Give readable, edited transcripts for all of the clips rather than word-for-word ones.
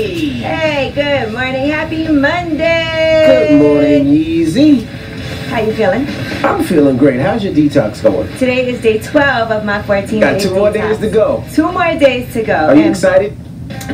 Hey, good morning. Happy Monday. Good morning, Yeezy. How you feeling? I'm feeling great. How's your detox going? Today is day 12 of my 14 Got days 2 more detox. days to go. 2 more days to go. Are you excited?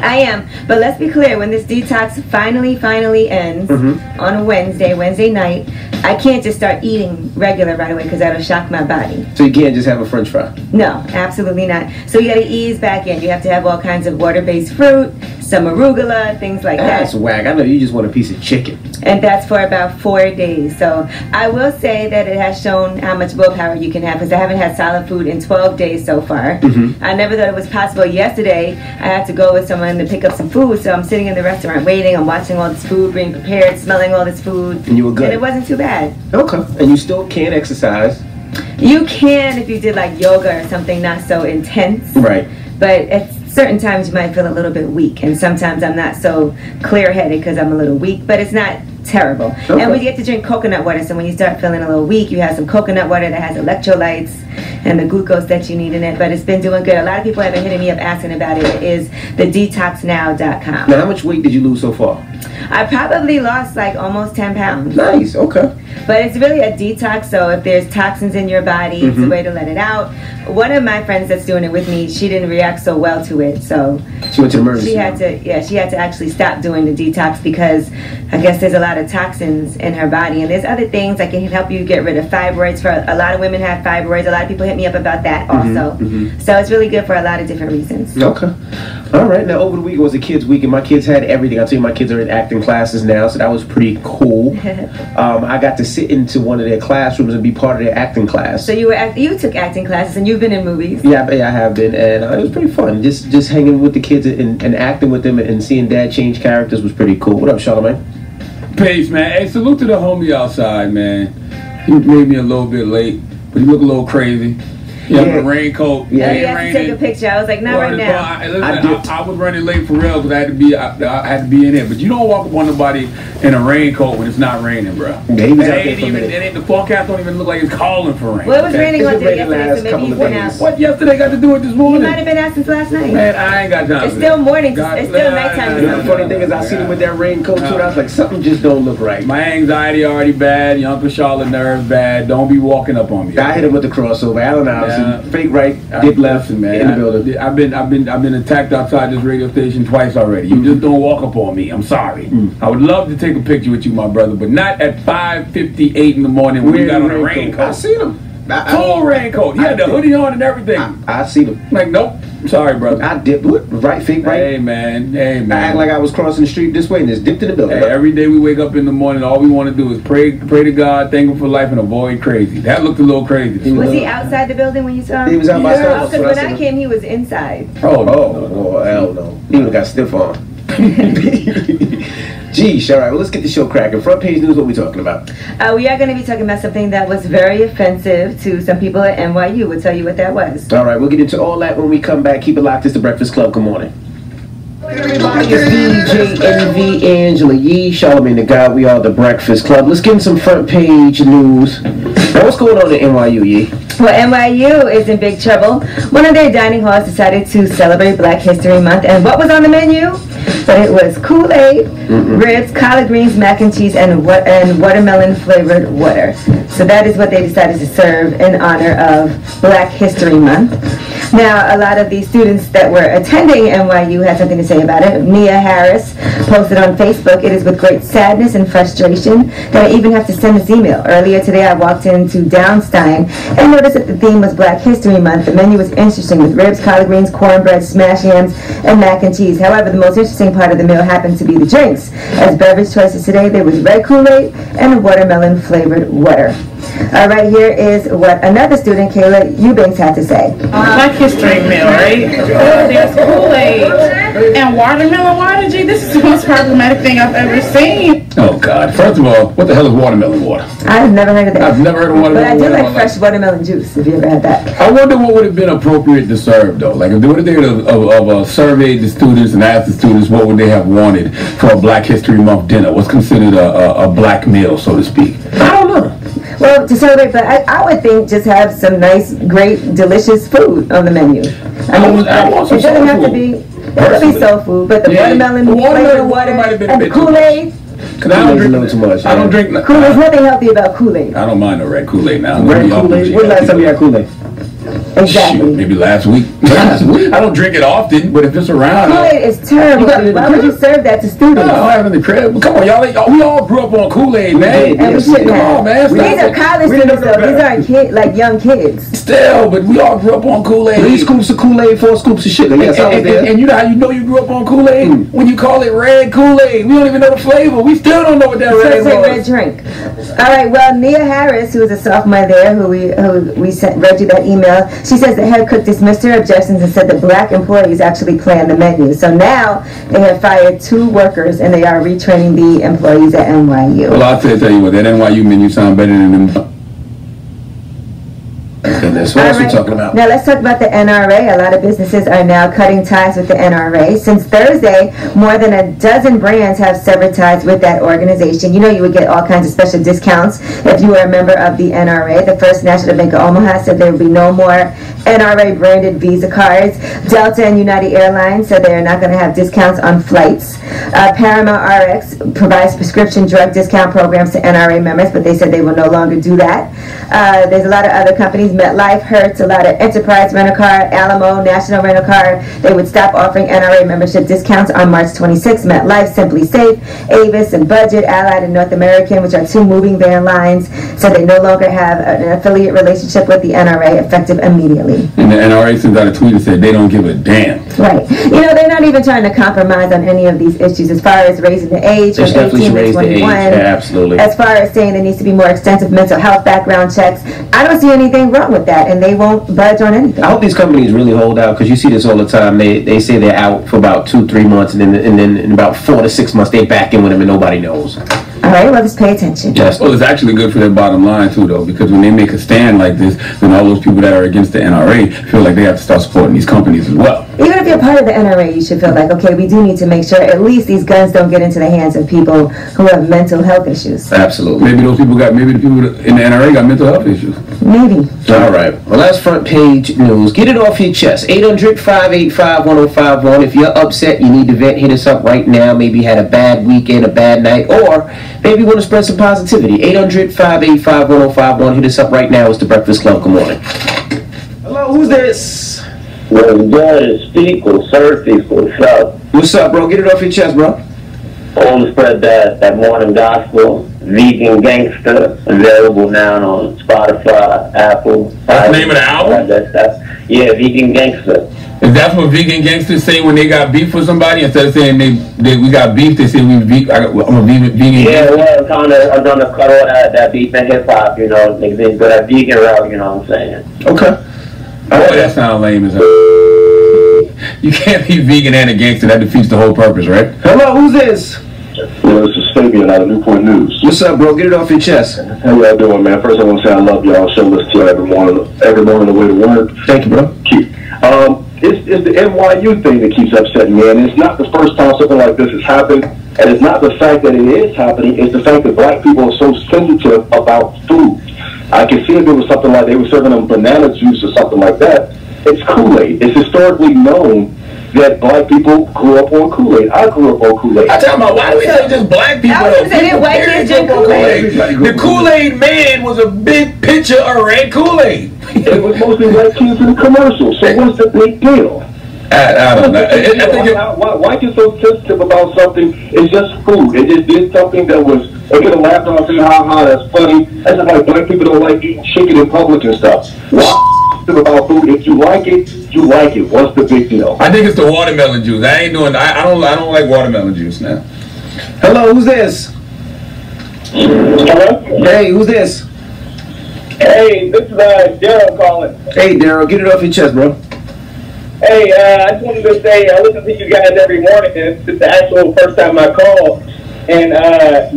I am, but let's be clear, when this detox finally ends on a Wednesday night, I can't just start eating regular right away because that'll shock my body. So you can't just have a french fry? No, absolutely not. So you got to ease back in. You have to have all kinds of water-based fruit, some arugula, things like that. That's whack. I know you just want a piece of chicken. And that's for about 4 days. So I will say that it has shown how much willpower you can have because I haven't had solid food in 12 days so far. I never thought it was possible. Yesterday, I had to go with someone to pick up some food. So I'm sitting in the restaurant waiting. I'm watching all this food being prepared, smelling all this food. And you were good? And it wasn't too bad. Okay. And you still can exercise? You can if you did like yoga or something not so intense. Right. But at certain times you might feel a little bit weak, and sometimes I'm not so clear-headed because I'm a little weak, but it's not terrible. Okay. And we get to drink coconut water, so when you start feeling a little weak, you have some coconut water that has electrolytes and the glucose that you need in it, but it's been doing good. A lot of people have been hitting me up asking about it. It is thedetoxnow.com. Now, how much weight did you lose so far? I probably lost like almost 10 pounds. Nice, okay. But it's really a detox, so if there's toxins in your body, it's a way to let it out. One of my friends that's doing it with me, she didn't react so well to it, so she went to the emergency. She had to actually stop doing the detox because I guess there's a lot of toxins in her body, and there's other things that can help you get rid of fibroids. For a lot of women have fibroids. A lot of people hit me up about that also. So it's really good for a lot of different reasons. Okay. All right. Now, over the week was a kids' week, and my kids had everything. I'll tell you, my kids are in acting classes now, so that was pretty cool. I got to sit into one of their classrooms and be part of their acting class. So you took acting classes, and you've been in movies. Yeah, I have been, and it was pretty fun. Just hanging with the kids and acting with them and seeing Dad change characters was pretty cool. What up, Charlamagne? Peace, man. Hey, salute to the homie outside, man. He made me a little bit late, but he looked a little crazy. Yeah, with a raincoat. Yeah, you have to take a picture. I was like, not right now. I was running late for real because I had to be in it. But you don't walk up on nobody in a raincoat when it's not raining, bro. Yeah, he was out there for a minute. The forecast don't even look like it's calling for rain. Well, it was raining all day yesterday, so maybe he's been out. What yesterday got to do with this morning? He might have been out since last night. Man, I ain't got time. It's still morning. It's still nighttime. The funny thing is, I seen him with that raincoat too, and I was like, something just don't look right. My anxiety already bad. Your Uncle Charlotte nerves bad. Don't be walking up on me. I hit him with the crossover. Allen Iverson, fake right. Dip left, man. In the building. I've been attacked outside this radio station twice already. You just don't walk up on me. I'm sorry. I would love to take a picture with you, my brother, but not at 5:58 in the morning when you got on a raincoat. I seen him. Full raincoat. He had the hoodie on and everything. I seen him. Like, nope. Sorry, brother. I dipped. Right, fake right. Hey, man. I act like I was crossing the street this way and just dipped in the building. Hey, every day we wake up in the morning, all we want to do is pray to God, thank Him for life, and avoid crazy. That looked a little crazy. Was he outside the building when you saw him? He was out by Starbucks. Because when I came, he was inside. Oh, hell no. He would have got stiff on. Geez, all right, well, let's get the show cracking. Front page news, what we talking about? We are going to be talking about something that was very offensive to some people at NYU. We'll tell you what that was. All right, we'll get into all that when we come back. Keep it locked. It's the Breakfast Club. Good morning. Everybody, it's DJ Envy, Angela Yee, Charlamagne the God. We are the Breakfast Club. Let's get in some front page news. Now, what's going on at NYU, Yee? Well, NYU is in big trouble. One of their dining halls decided to celebrate Black History Month, and what was on the menu? But it was Kool-Aid, ribs, collard greens, mac and cheese, and watermelon-flavored water. So that is what they decided to serve in honor of Black History Month. Now, a lot of the students that were attending NYU had something to say about it. Mia Harris posted on Facebook, "It is with great sadness and frustration that I even have to send this email. Earlier today, I walked into Downstein and noticed that the theme was Black History Month. The menu was interesting with ribs, collard greens, cornbread, smashed yams, and mac and cheese. However, the most interesting part of the meal happened to be the drinks. As beverage choices today, there was red Kool-Aid and watermelon-flavored water." All right, here is what another student, Kayla Eubanks, had to say. Black History meal, right? There's Kool-Aid and watermelon water. Gee, this is the most problematic thing I've ever seen. Oh, God. First of all, what the hell is watermelon water? I've never heard of that. I've never heard of watermelon water. But I do like fresh watermelon juice, if you ever had that. I wonder what would have been appropriate to serve, though. Like, if they would have surveyed the students and asked the students what would they have wanted for a Black History Month dinner, what's considered a black meal, so to speak. I don't know. Well, to celebrate, but I would think just have some nice, great, delicious food on the menu. I mean, it doesn't have to be. That would be soul food, but the watermelon water might have been a bit Kool-Aid. Cause I don't drink a little too much. I don't drink. Kool-Aid's nothing healthy about Kool-Aid. I don't mind no red Kool-Aid now. Red Kool-Aid. When last time you had Kool-Aid? Exactly. Shoot, maybe last week. Last week. I don't drink it often, but if it's around, Kool-Aid is terrible. Why would you serve that to students? No, I have in the crib. Come on, y'all. We all grew up on Kool-Aid, man. And we shouldn't have. Man. These are college students, though. These aren't kids, like young kids. Still, but we all grew up on Kool-Aid. 3 scoops of Kool-Aid, 4 scoops of sugar. Yes, and you know how you grew up on Kool-Aid? When you call it red Kool-Aid. We don't even know the flavor. We still don't know what that red was. Red drink. All right, well, Nia Harris, who is a sophomore there, who we read you that email, she says the head cook dismissed her objections and said that black employees actually plan the menu. So now they have fired 2 workers and they are retraining the employees at NYU. Well, I'll tell you what, that NYU menu sound better than them. Goodness, what else are we talking about? Now let's talk about the NRA. A lot of businesses are now cutting ties with the NRA. Since Thursday, more than a dozen brands have severed ties with that organization. You know you would get all kinds of special discounts if you were a member of the NRA. The First National Bank of Omaha said there will be no more NRA branded Visa cards. Delta and United Airlines said they are not going to have discounts on flights. Paramount RX provides prescription drug discount programs to NRA members, but they said they will no longer do that. There's a lot of other companies, MetLife, Hertz, a lot of Enterprise Rent-A-Car, Alamo, National Rent-A-Car. They would stop offering NRA membership discounts on March 26. MetLife, Simply Safe, Avis, and Budget, Allied, and North American, which are 2 moving van lines, so they no longer have an affiliate relationship with the NRA effective immediately. And the NRA sent out a tweet and said they don't give a damn. Right. You know, they're not even trying to compromise on any of these issues as far as raising the age from 18 to 21. Yeah, absolutely. As far as saying there needs to be more extensive mental health background checks, I don't see anything wrong with that, and they won't budge on anything. I hope these companies really hold out, because you see this all the time. They say they're out for about 2-3 months, and then in about 4 to 6 months they're back in with them and nobody knows. All right, well, just pay attention. Yes. Well, it's actually good for their bottom line too, though, because when they make a stand like this, then all those people that are against the NRA feel like they have to start supporting these companies as well. Even if you're part of the NRA, you should feel like, okay, we do need to make sure at least these guns don't get into the hands of people who have mental health issues. Absolutely. Maybe the people in the NRA got mental health issues. Maybe. All right. Well, that's front page news. Get it off your chest. 800-585-1051. If you're upset, you need to vent, hit us up right now. Maybe you had a bad weekend, a bad night, or maybe you want to spread some positivity. 800-585-1051. Hit us up right now. It's the Breakfast Club. Good morning. Hello, who's this? Well, good. Speak or surface or shop. What's up, bro? Get it off your chest, bro. I want to spread that morning gospel, Vegan Gangster, available now on Spotify, Apple. That's the name of the album? Yeah, Vegan Gangster. Is that what vegan gangsters say when they got beef with somebody? Instead of saying we got beef, they say I'm a vegan Yeah, gangster. well, I'm trying to cut all that beef and hip hop, you know, niggas go that vegan route, you know what I'm saying? Okay. Boy, that sounds lame as hell. You can't be vegan and a gangster. That defeats the whole purpose, right? Hello, who's this? Well, this is Fabian out of Newport News. What's up, bro? Get it off your chest. How y'all doing, man? First, I want to say I love y'all. Show listen to y'all every morning on the way to work. Thank you, bro. Cute. It's the NYU thing that keeps upsetting me, and it's not the first time something like this has happened, and it's not the fact that it is happening, it's the fact that black people are so sensitive about food. I can see if it was something like they were serving them banana juice or something like that. It's Kool-Aid. It's historically known that black people grew up on Kool-Aid. I grew up on Kool-Aid. I tell about why do we say just black people? I was saying white kids drink Kool-Aid. The Kool-Aid man was a big picture of red Kool-Aid. It was mostly white kids in the commercials. So what's the big deal? I don't know. Why get so sensitive about something? It's just food. It just did something that was. They could have laughed off and ha ha. That's funny. That's just like black people don't like eating chicken in public and stuff. Why about food? If you like it, you like it. What's the big deal? I think it's the watermelon juice. I don't like watermelon juice now. Hello, who's this? Hello? Hey, who's this? Hey, this is Daryl calling. Hey, Daryl, get it off your chest, bro. Hey, I just wanted to say I listen to you guys every morning, and it's the actual first time I called and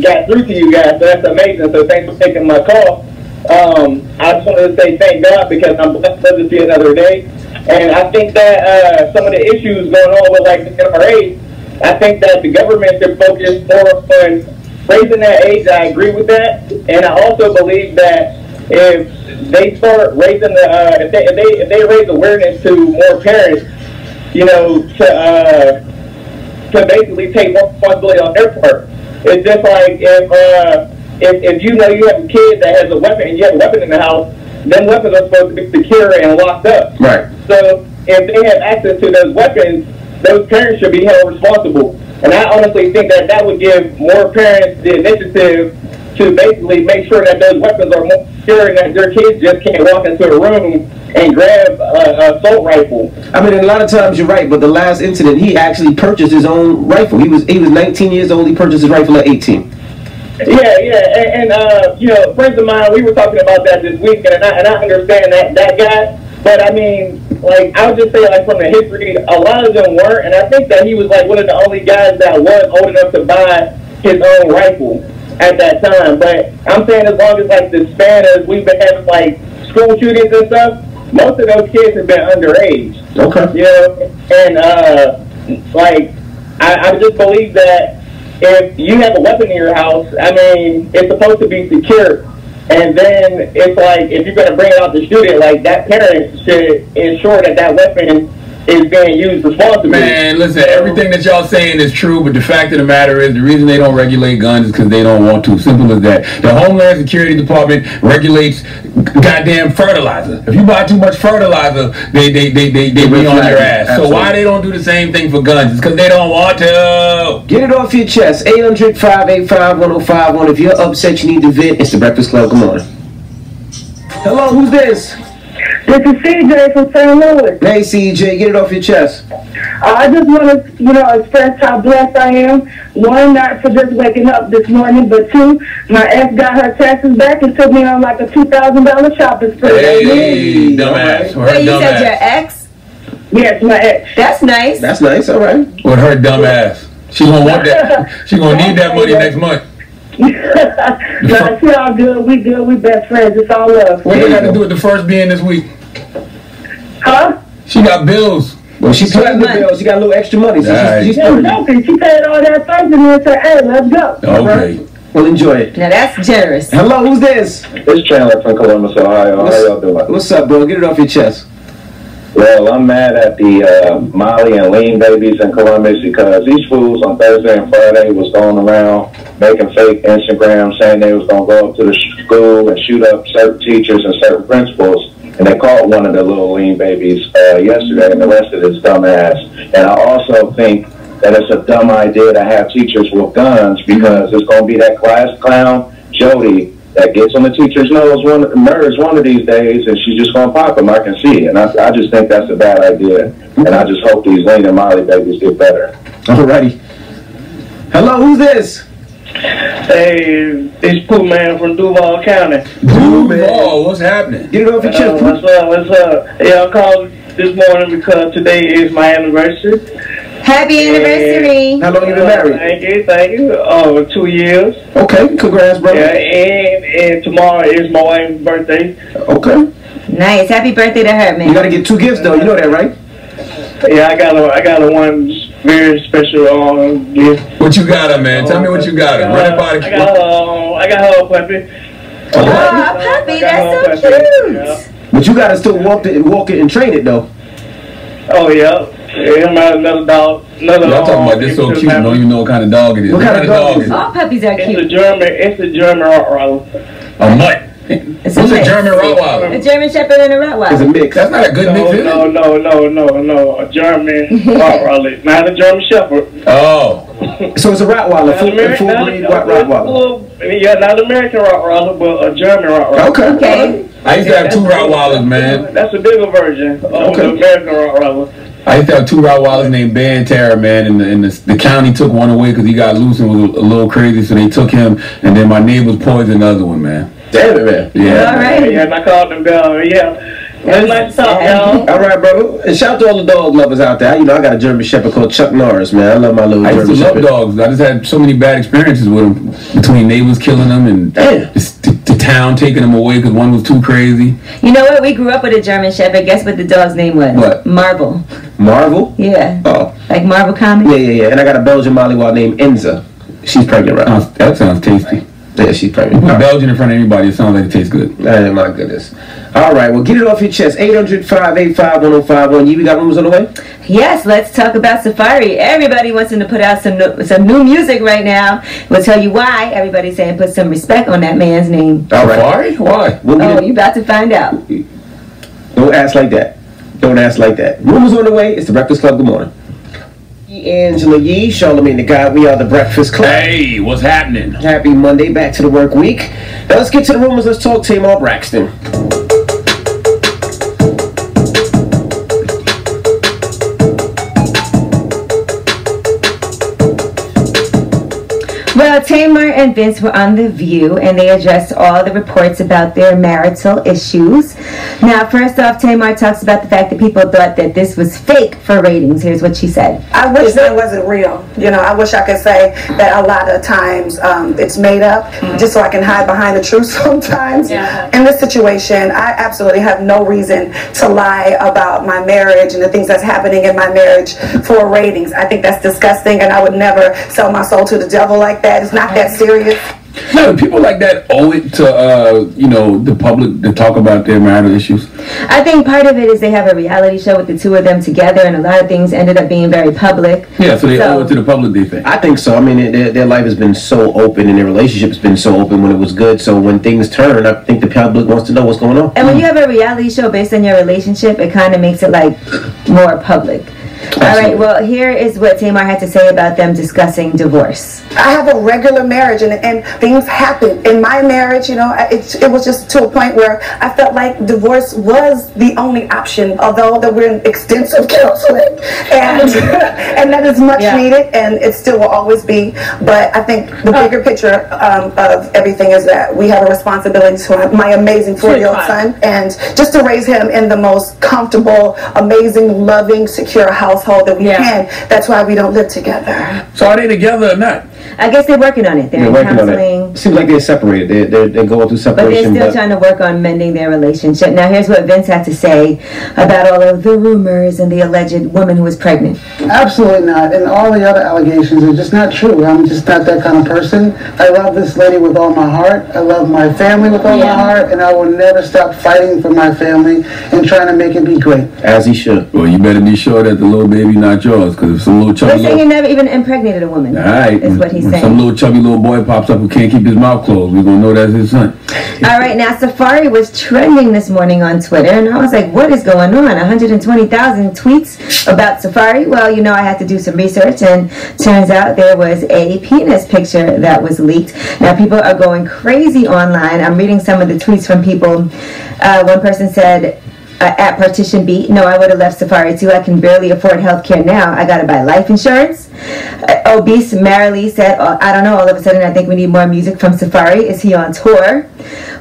got through to you guys, so that's amazing. So thanks for taking my call. I just wanted to say thank God because I'm blessed to see another day. And I think that some of the issues going on with like the NRA, I think that the government should focus more on raising that age. I agree with that, and I also believe that if they start raising the if they raise awareness to more parents you know, to basically take more responsibility on their part. It's just like if you know you have a kid that has a weapon and you have a weapon in the house, them weapons are supposed to be secure and locked up. Right. So if they have access to those weapons, those parents should be held responsible. And I honestly think that that would give more parents the initiative to basically make sure that those weapons are more secure and that their kids just can't walk into a room and grab an assault rifle. I mean, a lot of times you're right, but the last incident, he actually purchased his own rifle. He was 19 years old. He purchased his rifle at 18. Yeah, and you know, friends of mine, we were talking about that this weekend, and I understand that guy. But I mean, like, I would just say, like, from the history, a lot of them weren't, and I think that he was like one of the only guys that was old enough to buy his own rifle at that time. But I'm saying, as long as like the span of we've been having like school shootings and stuff, most of those kids have been underage. Okay. You know, and like I just believe that if you have a weapon in your house, I mean, it's supposed to be secure. And then it's like, if you're going to bring it out to shoot it, like, that parent should ensure that that weapon is being used responsibly. Man, listen, everything that y'all saying is true, but the fact of the matter is the reason they don't regulate guns is because they don't want to. Simple as that. The Homeland Security Department regulates goddamn fertilizer. If you buy too much fertilizer, they be on your ass. Absolutely. So why they don't do the same thing for guns? It's because they don't want to. Get it off your chest. 800-585-1051. If you're upset, you need to vent. It's the Breakfast Club. Good morning. Hello, who's this? This is CJ from St. Louis. Hey, CJ, get it off your chest. I just want to, express how blessed I am. One, not for just waking up this morning, but two, my ex got her taxes back and took me on like a $2,000 shopping spree. Hey, dumbass. Wait, you said your ex? Yes, my ex. That's nice. That's nice, all right. With her dumbass. She gonna want that. She gonna need that money next month. No, it's all good. We good. We best friends. It's all love. What they got to do with the first being this week? Huh? She got bills. Well, she paid the bills. She got a little extra money. So she's joking. She paid all that first and then said, "Hey, let's go." Okay. Right. Well, enjoy it. Now that's generous. Hello, who's this? It's Chandler from Columbus, Ohio. How y'all doing? What's up, bro? Get it off your chest. Well, I'm mad at the Molly and Lean babies in Columbus because these fools on Thursday and Friday was going around making fake Instagrams saying they was going to go up to the school and shoot up certain teachers and certain principals. And they caught one of the little Lean babies yesterday and arrested his dumb ass. And I also think that it's a dumb idea to have teachers with guns because it's going to be that class clown, Jody, that gets on the teacher's nerves one of these days, and she's just going to pop them. I can see it. And I just think that's a bad idea. And I just hope these Lane and Molly babies get better. Alrighty. Hello, who's this? Hey, it's Pooh Man from Duval County. Duval, what's happening? Get it off your chest, What's up? What's up? Yeah, I called this morning because today is my anniversary. Happy anniversary. How long you been married? Thank you. 2 years. Okay, congrats, bro. Yeah, and tomorrow is my wife's birthday. Okay. Nice. Happy birthday to her, man. You gotta get 2 gifts though. You know that, right? Yeah, I got a one very special gift. What you got her, man? Tell me what you got her. Run it by the I got her a puppy. Oh, puppy, that's so cute. Yeah. But you gotta still walk it and train it though. Oh yeah. Yeah, another dog. Y'all talking about this so cute, you don't even know what kind of dog it is. What kind of dog is it? All puppies are cute. It's a German Rottweiler. A mutt. It's What's a mix. German Rottweiler? A German Shepherd and a It's a Rottweiler. mix. That's not a good mix, is it? No. A German Rottweiler, not a German Shepherd. Oh. So it's a Rottweiler, full breed Rottweiler. Yeah, not American Rottweiler, but a German Rottweiler. Okay. I used to have 2 Rottweilers, man. That's a bigger version of the American Rottweiler. I used to have 2 Rottweilers named Bear and Tara, man, and the county took one away because he got loose and was a little crazy, so they took him, and then my neighbors poisoned another one, man. Damn it, man. Yeah. All right. Yeah, and I called them down. Yeah. That's nice to talk, y'all. All right, bro. And shout out to all the dog lovers out there. You know, I got a German Shepherd called Chuck Norris, man. I love my little I German used to love Shepherd. dogs. I just had so many bad experiences with them, between neighbors killing them and the town taking them away because one was too crazy. You know what? We grew up with a German Shepherd. Guess what the dog's name was? What? Marvel. Marvel? Yeah. Oh. Like Marvel Comics? Yeah. And I got a Belgian Malinois named Enza. She's pregnant right now. That sounds tasty. Yeah, she's pregnant. Put Belgian in front of anybody, it sounds like it tastes good. Oh, my goodness. All right, well, get it off your chest. 800-585-1051. We got rumors on the way? Yes, let's talk about Safari. Everybody wants him to put out some new music right now. We'll tell you why. Everybody's saying put some respect on that man's name. All right. Safari? Why? You about to find out. Don't ask like that. Don't ask like that. Rumors on the way. It's the Breakfast Club. Good morning. Angela Yee, Charlamagne the God. We are the Breakfast Club. Hey, what's happening? Happy Monday. Back to the work week. Now let's get to the rumors. Let's talk Tamar Braxton. Well, Tamar and Vince were on The View, and they addressed all the reports about their marital issues. Now, first off, Tamar talks about the fact that people thought that this was fake for ratings. Here's what she said. I wish that wasn't real. You know, I wish I could say that a lot of times it's made up, just so I can hide behind the truth sometimes. Yeah. In this situation, I absolutely have no reason to lie about my marriage and the things that's happening in my marriage for ratings. I think that's disgusting, and I would never sell my soul to the devil like that. It's not that serious. No, people like that owe it to, the public to talk about their marital issues. I think part of it is they have a reality show with the two of them together, and a lot of things ended up being very public. Yeah, so they owe it to the public, they think. I think so. I mean, their life has been so open, and their relationship has been so open when it was good. So when things turn, I think the public wants to know what's going on. And when you have a reality show based on your relationship, it kind of makes it like more public. All right, well, here is what Tamar had to say about them discussing divorce. I have a regular marriage, and things happen. In my marriage, you know, it was just to a point where I felt like divorce was the only option, although that we're in extensive counseling, and and that is much needed, and it still will always be. But I think the bigger picture of everything is that we have a responsibility to my amazing 4-year-old son, and just to raise him in the most comfortable, amazing, loving, secure household that we can. That's why we don't live together. So are they together or not? I guess they're working on it. They're working counseling. on it. Seems like they're separated. They're going through separation. But they're still trying to work on mending their relationship. Now, here's what Vince had to say about all of the rumors and the alleged woman who was pregnant. Absolutely not. And all the other allegations are just not true. I'm just not that kind of person. I love this lady with all my heart. I love my family with all my heart. And I will never stop fighting for my family and trying to make it be great. As he should. Well, you better be sure that the little baby not yours, because if some little chubby They're saying you never even impregnated a woman. All right. Is what he's when saying. some little chubby little boy pops up who can't keep his mouth closed, we're going to know that's his son. All right, now Safari was trending this morning on Twitter, and I was like, what is going on? 120,000 tweets about Safari? Well, you know, I had to do some research, and turns out there was a penis picture that was leaked. Now, people are going crazy online. I'm reading some of the tweets from people. One person said, at Partition Beat, no, I would have left Safari too. I can barely afford healthcare now. I got to buy life insurance. Obese Marilee said, I don't know, all of a sudden I think we need more music from Safari. Is he on tour?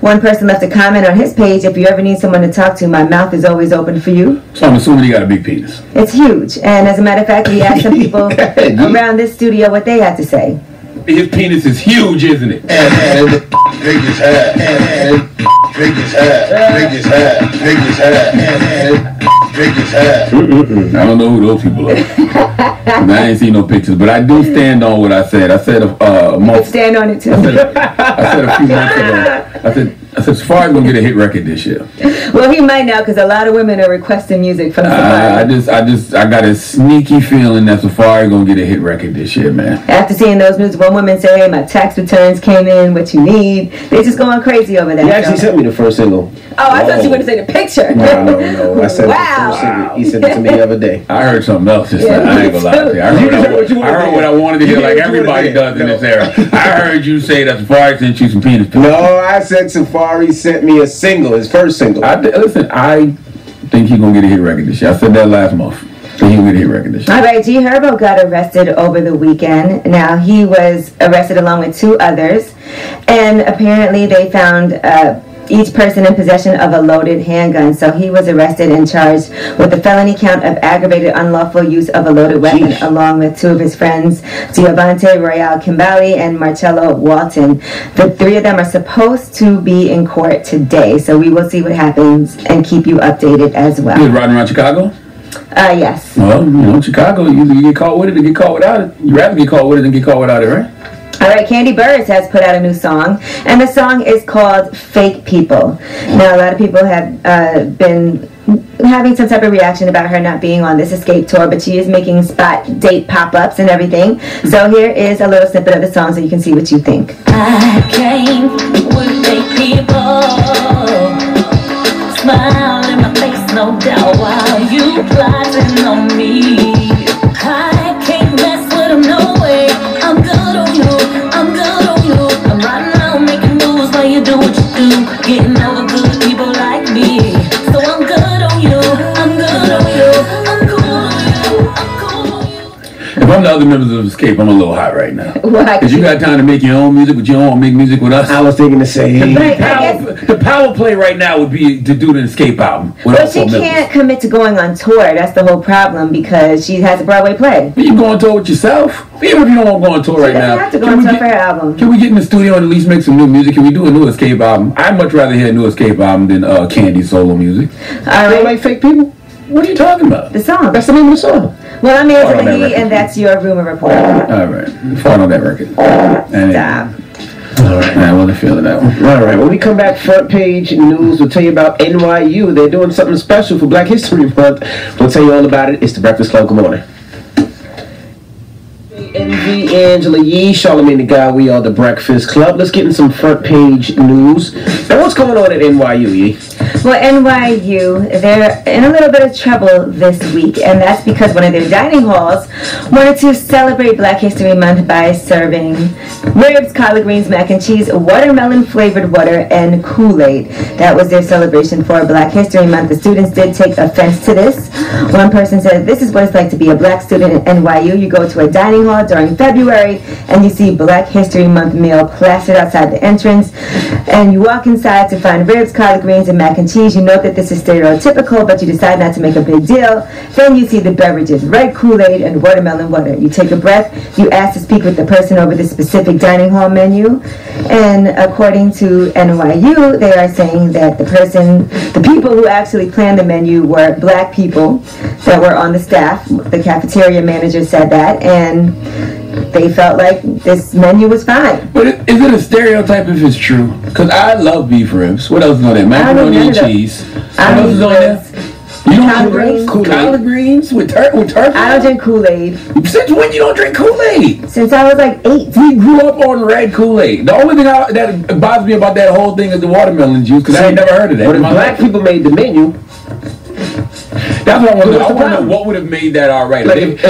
One person left a comment on his page, if you ever need someone to talk to, my mouth is always open for you. So I'm assuming he got a big penis. It's huge. And as a matter of fact, we asked some people around this studio what they had to say. His penis is huge, isn't it? Big as hell. Big as hell. Big as hell. Big as hell. Big as hell. I don't know who those people are. I ain't seen no pictures, but I do stand on what I said. I said a month. Stand on it too. I said a few months ago. I said Safari's gonna get a hit record this year. Well, he might now, because a lot of women are requesting music from Safari. I got a sneaky feeling that Safari gonna get a hit record this year, man. After seeing those news, one woman say, hey, my tax returns came in, what you need. They're just going crazy over that. He actually sent me the first single. Oh, I thought you were going to say the picture. No. I sent the first single. He sent it to me the other day. I heard something else just now. I ain't gonna lie to you. I heard what I wanted to hear, like everybody does in this era. I heard you say that Safari sent you some penis pictures. No, I said Safari sent me a single, his first single. Listen, I think he's gonna get a hit record this year. I said that last month. I think he'll get a hit record this year. All right, G Herbo got arrested over the weekend. Now, he was arrested along with 2 others, and apparently they found each person in possession of a loaded handgun. So he was arrested and charged with the felony count of aggravated unlawful use of a loaded weapon, along with 2 of his friends, Giovante Royale Kimbali and Marcello Walton. The 3 of them are supposed to be in court today, so we will see what happens and keep you updated as well. You riding around Chicago? Yes. Well, you know, Chicago, you get caught with it or get caught without it. You'd rather get caught with it than get caught without it, right? All right, Candy Burris has put out a new song, and the song is called Fake People. Now, a lot of people have been having some type of reaction about her not being on this Escape tour, but she is making spot date pop-ups and everything. So here is a little snippet of the song so you can see what you think. I came with fake people, smile in my face, no doubt, while you plotting on me. I can't mess with them, no way. I'm good on you, I'm good on you. I'm riding around making moves while you do what you do, getting over good people like me. So I'm good on you, I'm good on you, I'm cool on you, I'm cool on you. If I'm the other members of Escape, I'm a little hot right now. Why? Because you got time to make your own music, but you don't want to make music with us. I was thinking the same. The power play right now would be to do the Escape album. But she can't commit to going on tour. That's the whole problem because she has a Broadway play. You go on tour with yourself? Even if you don't want to go on tour right now. She doesn't have to go on tour for her album. Can we get in the studio and at least make some new music? Can we do a new Escape album? I'd much rather hear a new Escape album than Candy's solo music. All right. Like Fake People? What are you talking about? The song. That's the name of the song. Well, I'm Angela Yee, and that's your rumor report. All right. Fought on that record. Stop. All right. I wasn't feeling that one. All right. When we come back, front page news, we'll tell you about NYU. They're doing something special for Black History Month. We'll tell you all about it. It's the Breakfast Club. Good morning. NV, Angela Yee, Charlamagne the Guy, we are the Breakfast Club. Let's get in some front page news. Now, what's going on at NYU, Yee? Well, NYU, they're in a little bit of trouble this week, and that's because one of their dining halls wanted to celebrate Black History Month by serving ribs, collard greens, mac and cheese, watermelon-flavored water, and Kool-Aid. That was their celebration for Black History Month. The students did take offense to this. One person said, "This is what it's like to be a black student at NYU. You go to a dining hall during February, and you see Black History Month meal plastered outside the entrance, and you walk inside to find ribs, collard greens, and mac and cheese. You know that this is stereotypical, but you decide not to make a big deal. Then you see the beverages, red Kool-Aid and watermelon water. You take a breath, you ask to speak with the person over the specific dining hall menu, and according to NYU, they are saying that the people who actually planned the menu were black people that were on the staff. The cafeteria manager said that, and they felt like this menu was fine." But is it a stereotype if it's true? Because I love beef ribs. What else is on there? Macaroni and cheese. What else is on there? You don't collard greens. Collard greens with turkey? I don't drink Kool-Aid. Since when you don't drink Kool-Aid? Since I was like 8. We grew up on red Kool-Aid. The only thing that bothers me about that whole thing is the watermelon juice, because I ain't never heard of that. But if black people made the menu, that's what I want to know. I want to know what would have made that all right. Like if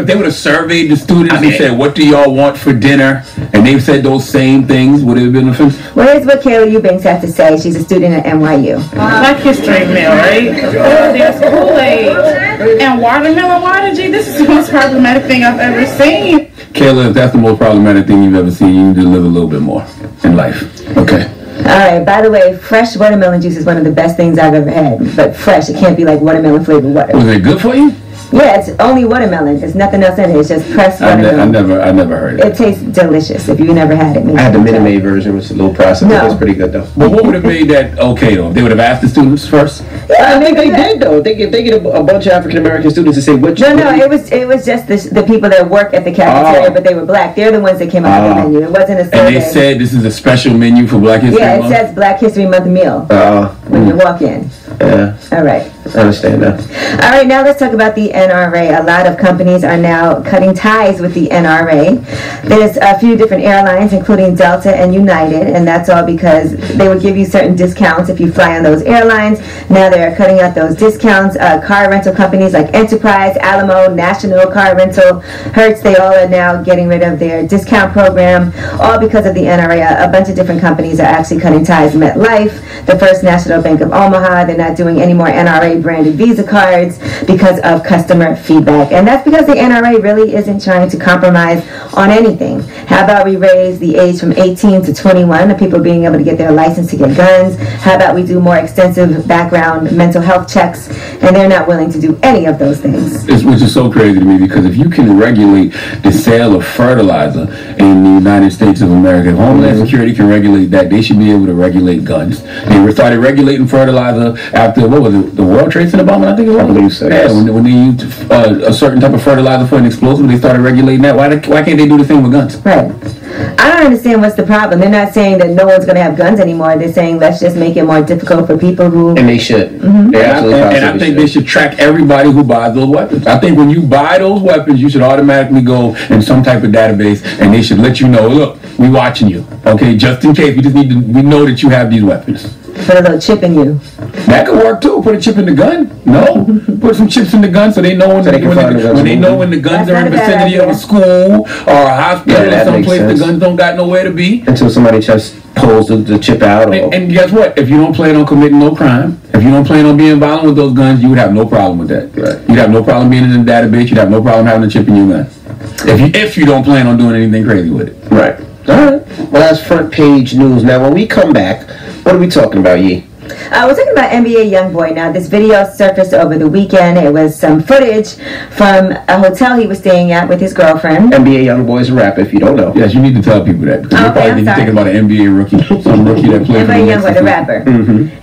they would have surveyed the students and said, "What do y'all want for dinner?" and they've said those same things, would it have been offensive? Well, here's what Kayla Eubanks has to say. She's a student at NYU. Black History meal, right? There's Kool-Aid and watermelon water. Gee, this is the most problematic thing I've ever seen. Kayla, if that's the most problematic thing you've ever seen, you need to live a little bit more in life. Okay. All right, by the way, fresh watermelon juice is one of the best things I've ever had. But fresh, it can't be like watermelon flavored water. Was it good for you? Yeah, it's only watermelon. There's nothing else in it. It's just pressed watermelon. I never heard it. It tastes delicious. If you never had it, I had the Minute Maid version, which is a little processed. No. It was pretty good though. But what would have made that okay though? They would have asked the students first. Yeah, I think they did though. They get a bunch of African American students to say what. No, it was just the people that work at the cafeteria, but they were black. They're the ones that came up with the menu. It wasn't a survey. And they said this is a special menu for Black History Month? Yeah, it says Black History Month meal when you walk in. Yeah. All right. I understand that. All right, now let's talk about the NRA. A lot of companies are now cutting ties with the NRA. There's a few different airlines, including Delta and United, and that's all because they would give you certain discounts if you fly on those airlines. Now they're cutting out those discounts. Car rental companies like Enterprise, Alamo, National Car Rental, Hertz, they all are now getting rid of their discount program, all because of the NRA. A bunch of different companies are actually cutting ties. MetLife, the First National Bank of Omaha, they're not doing any more NRA branded Visa cards because of customer feedback. And that's because the NRA really isn't trying to compromise on anything. How about we raise the age from 18 to 21 of people being able to get their license to get guns? How about we do more extensive background mental health checks? And they're not willing to do any of those things. Which is so crazy to me, because if you can regulate the sale of fertilizer in the United States of America, if Homeland Security can regulate that, they should be able to regulate guns. They started regulating fertilizer after, what was it, the World World Trade Center bombing? I think it was. I believe so. Yeah, when they used a certain type of fertilizer for an explosive, they started regulating that. Why can't they do the same with guns? Right. I don't understand what's the problem. They're not saying that no one's going to have guns anymore. They're saying let's just make it more difficult for people who... And they should. They absolutely and I think they should track everybody who buys those weapons. I think when you buy those weapons, you should automatically go in some type of database, and they should let you know, look, we watching you. Okay, just in case. We know that you have these weapons. Put a little chip in you. That could work too. Put a chip in the gun. No, put some chips in the gun so they know when the guns are in the vicinity of a school or a hospital or someplace the guns don't got nowhere to be. Until somebody just pulls the chip out. And guess what? If you don't plan on committing no crime, if you don't plan on being violent with those guns, you would have no problem with that. Right. You'd have no problem being in the database. You'd have no problem having a chip in your gun. If you don't plan on doing anything crazy with it. Right. All right. Well, that's front page news. Now, when we come back, what are we talking about, Yee? We're talking about NBA YoungBoy now. This video surfaced over the weekend. It was some footage from a hotel he was staying at with his girlfriend. NBA YoungBoy is a rapper, if you don't know. Yes, you need to tell people that. Because you're probably thinking about an NBA rookie, some rookie that played for the NBA YoungBoy, the rapper.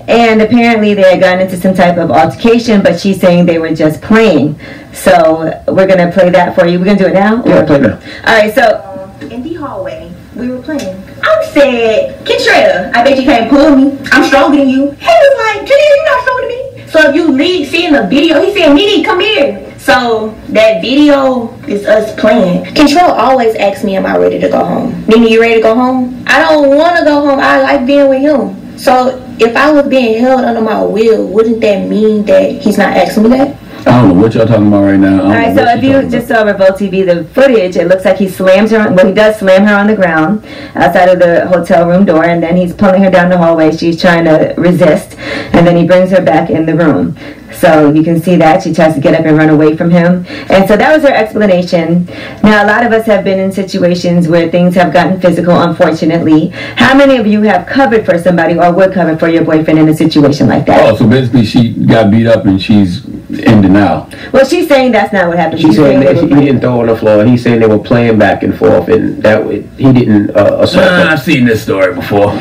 And apparently they had gotten into some type of altercation, but she's saying they were just playing. So we're going to play that for you. We're going to do it now? Yeah, play now. All right, so in the hallway, we were playing. I said, Kentrell, I bet you can't pull me. I'm stronger than you. He was like, Janine, you're not stronger than me. So if you seeing the video, he said, Nene, come here. So that video is us playing. Kentrell always asks me, am I ready to go home? Nene, you ready to go home? I don't want to go home. I like being with him. So if I was being held under my will, wouldn't that mean that he's not asking me that? I don't know what y'all talking about right now. All right, so if you just saw Revolt TV, the footage, it looks like he slams her, he does slam her on the ground outside of the hotel room door, and then he's pulling her down the hallway. She's trying to resist, and then he brings her back in the room. So you can see that. She tries to get up and run away from him. And so that was her explanation. Now, a lot of us have been in situations where things have gotten physical, unfortunately. How many of you have covered for somebody or would cover for your boyfriend in a situation like that? Oh, so basically she got beat up and she's in denial. Well, she's saying that's not what happened. She's saying that he didn't throw her on the floor. He's saying they were playing back and forth, and that he didn't assault her. I've seen this story before.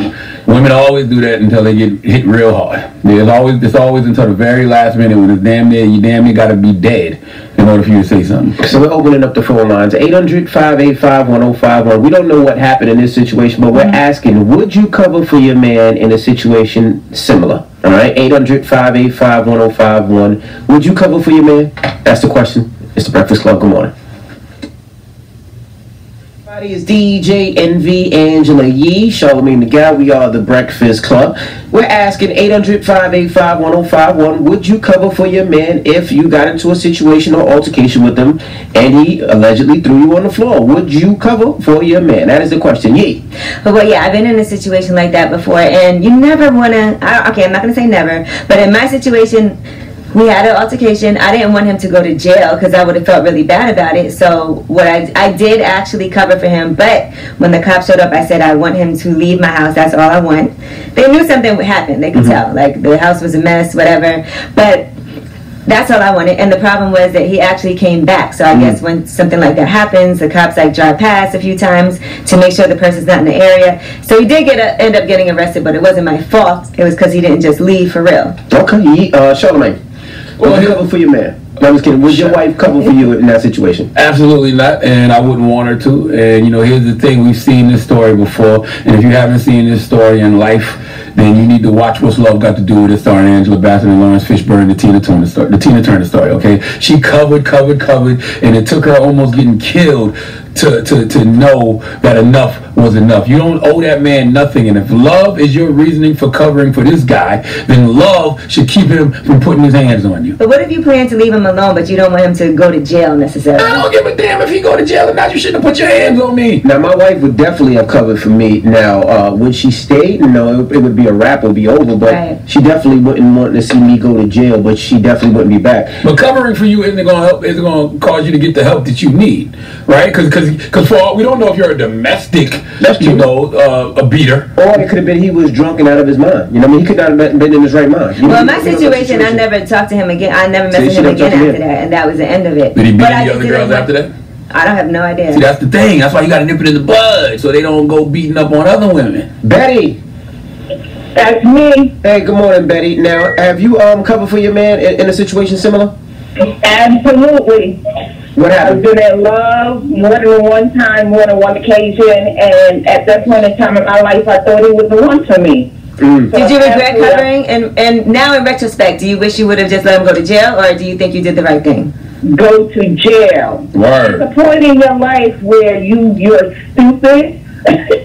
Women always do that until they get hit real hard. It's always until the very last minute when it's you damn near got to be dead in order for you to say something. So we're opening up the phone lines, 800-585-1051. We don't know what happened in this situation, but we're asking, would you cover for your man in a situation similar? All right, 800-585-1051. Would you cover for your man? That's the question. It's the Breakfast Club. Good morning. It's DJ NV, Angela Yee, Charlamagne the Guy. We are the Breakfast Club. We're asking 800-585-1051. Would you cover for your man if you got into a situation or altercation with him and he allegedly threw you on the floor? Would you cover for your man? That is the question. Yee. Well, yeah, I've been in a situation like that before, and you never want to. Okay, I'm not going to say never, but in my situation, we had an altercation. I didn't want him to go to jail because I would have felt really bad about it. So what I did actually cover for him. But when the cops showed up, I said I want him to leave my house. That's all I want. They knew something would happen. They could tell. Like the house was a mess, whatever. But that's all I wanted. And the problem was that he actually came back. So I guess when something like that happens, the cops drive past a few times to make sure the person's not in the area. So he did end up getting arrested, but it wasn't my fault. It was because he didn't just leave for real. Okay, Charlamagne. Would you cover for your man? No, I'm just kidding. Would your wife cover for you in that situation? Absolutely not, and I wouldn't want her to. And here's the thing: we've seen this story before, and if you haven't seen this story in life, then you need to watch What's Love Got to Do with it, starring Angela Bassett and Lawrence Fishburne, the Tina Turner story. Okay, she covered, and it took her almost getting killed to know that enough was enough. You don't owe that man nothing, and if love is your reasoning for covering for this guy, then love should keep him from putting his hands on you. But what if you plan to leave him alone, but you don't want him to go to jail necessarily? I don't give a damn if he go to jail or not. You shouldn't have put your hands on me. Now, my wife would definitely have covered for me. Now, would she stay? No, it would be a wrap. It would be over. But she definitely wouldn't want to see me go to jail. But she definitely wouldn't be back. But covering for you isn't going to help. Isn't going to cause you to get the help that you need, right? Because for all we don't know if you're a domestic, a beater. Or it could have been he was drunk and out of his mind. You know, I mean, he could not have been in his right mind. Well, in my situation, I never talked to him again. I never messaged him again after that, and that was the end of it. Did he beat any other girls after that? I don't have no idea. See, that's the thing. That's why you got to nip it in the bud, so they don't go beating up on other women. Betty. That's me. Hey, good morning, Betty. Now, have you covered for your man in a situation similar? Absolutely. What happened? I've been in love more than one time, more than one occasion, and at that point in time in my life, I thought he was the one for me. Mm. Did you regret covering? And now in retrospect, do you wish you would have just let him go to jail, or do you think you did the right thing? Go to jail. Word. There's a point in your life where you're stupid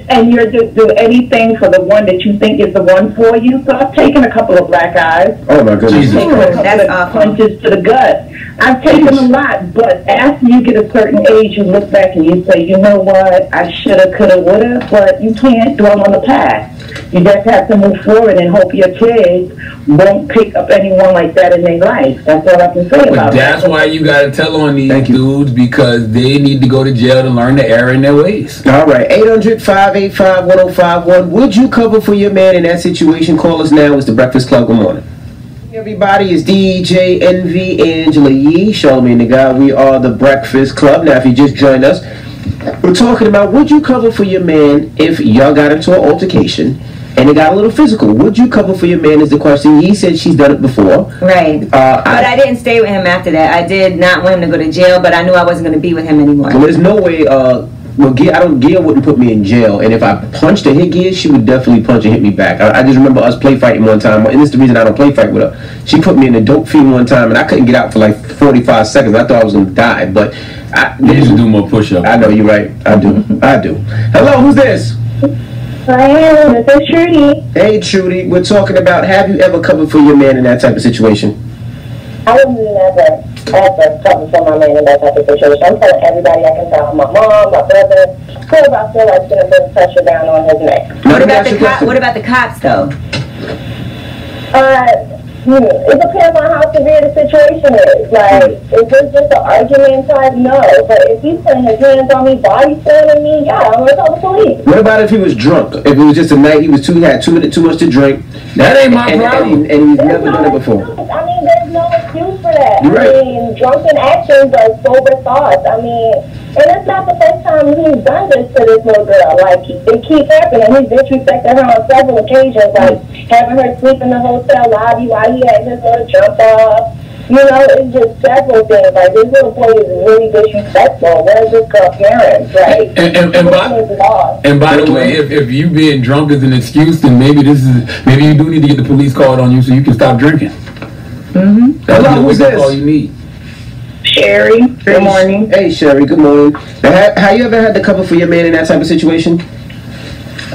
and you're just do anything for the one that you think is the one for you. So I've taken a couple of black eyes. Oh my goodness. I've taken a couple of punches to the gut. I've taken a lot, but after you get a certain age, you look back and you say, you know what, I shoulda, coulda, woulda, but you can't dwell on the past. You just have to move forward and hope your kids won't pick up anyone like that in their life. That's all I can say about That's why you got to tell on these dudes, because they need to go to jail to learn the error in their ways. All right, 800-585-1051. Would you cover for your man in that situation? Call us now. It's the Breakfast Club. Good morning. Everybody, is DJ NV, Angela Yee, Charlamagne the God. We are the Breakfast Club. Now, if you just joined us, we're talking about, would you cover for your man if y'all got into an altercation and it got a little physical? Would you cover for your man is the question. He said she's done it before. Right. But I didn't stay with him after that. I did not want him to go to jail, but I knew I wasn't going to be with him anymore. Well, there's no way, Gia wouldn't put me in jail, and if I punched or hit Gia, she would definitely punch and hit me back. I just remember us play fighting one time, and this is the reason I don't play fight with her. She put me in a dope fiend one time, and I couldn't get out for like 45 seconds. I thought I was going to die, but you need to do more push-ups. I know, you're right. I do. Hello, who's this? Hi, this is Trudy. Hey, Trudy. We're talking about, have you ever covered for your man in that type of situation? I would never, ever cover for my man in that type of situation. I'm telling everybody I can tell, my mom, my brother, whoever I feel like going to put pressure down on his neck. What about the cops, though? It depends on how severe the situation is. Like, if it's just an argument type, no. But if he's putting his hands on me, body slamming me, yeah, I'm going to call the police. What about if he was drunk? If it was just a night, he had too much to drink. That ain't my problem. And he's never done it before. I mean, there's no excuse for that. You're right. I mean, drunken actions are sober thoughts. I mean, and it's not the first time he's done this to this little girl. Like, it keeps happening. He's disrespected her on several occasions, like having her sleep in the hotel lobby while he had his little jump off. You know, it's just several things. Like, this little boy is really disrespectful. Where's this girl parents? Like, and by the way, if you being drunk is an excuse, then maybe you do need to get the police called on you so you can stop drinking. Mm-hmm. That's all you need. Sherry, good morning. Hey, Sherry, good morning. Have you ever had to cover for your man in that type of situation?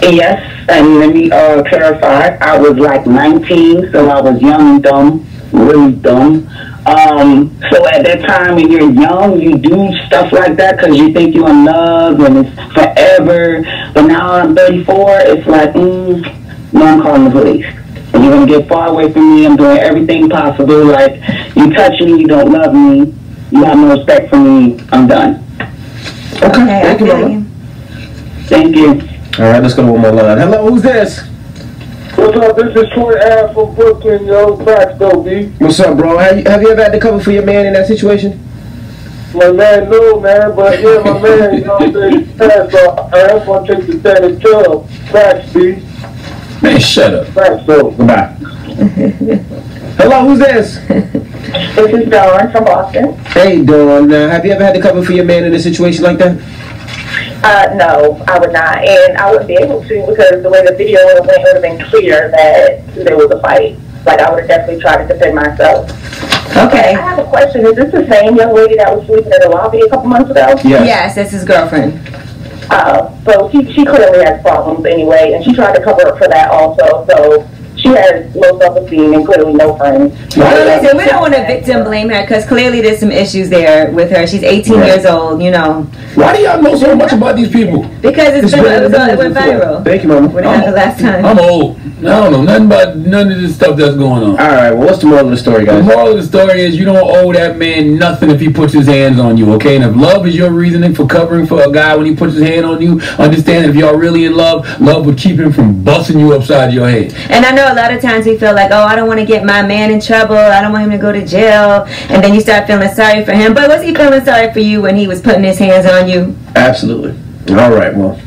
Yes, and let me clarify. I was like 19, so I was young and dumb, really dumb. So at that time when you're young, you do stuff like that because you think you're in love and it's forever. But now I'm 34, it's like, no, I'm calling the police. And you're going to get far away from me. I'm doing everything possible. Like, you touch me, you don't love me, you have no respect for me, I'm done. Okay, thank you, Mama. Thank you. All right, let's go to one more line. Hello, who's this? What's up? This is Troy Ave from Brooklyn, yo. Facts, though, B. What's up, bro? Have you ever had to cover for your man in that situation? My man, no, man. But yeah, my man, you know what I'm saying? So I'm going to take the standard job. Facts, B. Man, shut up. Facts, though. Goodbye. Hello, who's this? This is Dawn from Boston. Hey, Dawn. Have you ever had to cover for your man in a situation like that? No, I would not. And I wouldn't be able to because the way the video went, it would have been clear that there was a fight. Like, I would have definitely tried to defend myself. Okay. I have a question. Is this the same young lady that was sleeping in the lobby a couple months ago? Yes, that's his girlfriend. So she clearly has problems anyway, and she tried to cover up for that also. So she has low self-esteem and clearly no friends. Well, listen, we don't want to victim blame her because clearly there's some issues there with her. She's 18 years old, you know. Why do y'all know so much about these people? Because it went viral. Thank you, Mama. What happened last time? I'm old. I don't know nothing about none of this stuff that's going on. All right, well, what's the moral of the story, guys? The moral of the story is you don't owe that man nothing if he puts his hands on you, okay? And if love is your reasoning for covering for a guy when he puts his hand on you, understand that if y'all really in love, love would keep him from busting you upside your head. And I know a lot of times we feel like, oh, I don't want to get my man in trouble. I don't want him to go to jail. And then you start feeling sorry for him. But was he feeling sorry for you when he was putting his hands on you? Absolutely. All right, well,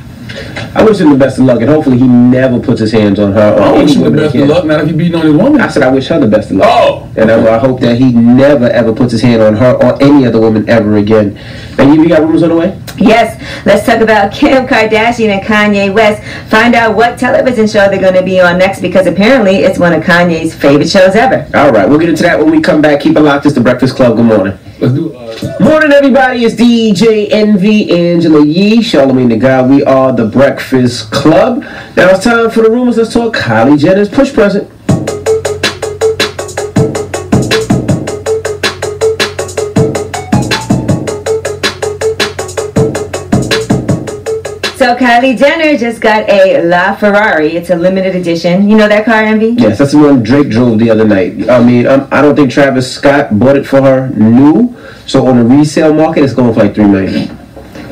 I wish him the best of luck, and hopefully he never puts his hands on her. I wish him the best of luck, not if he beating on his woman. I said I wish her the best of luck. Oh! And I hope that he never ever puts his hand on her or any other woman ever again. And you got rumors on the way? Yes, let's talk about Kim Kardashian and Kanye West. Find out what television show they're going to be on next, because apparently it's one of Kanye's favorite shows ever. All right, we'll get into that when we come back. Keep it locked. It's the Breakfast Club. Good morning. Let's do Morning, everybody. It's DJ NV, Angela Yee, Charlamagne the God. We are the Breakfast Club. Now it's time for the rumors. Let's talk Kylie Jenner's push present. So Kylie Jenner just got a LaFerrari. It's a limited edition. You know that car, Envy? Yes, that's the one Drake drove the other night. I mean, I don't think Travis Scott bought it for her new. So on the resale market, it's going for like $3 million.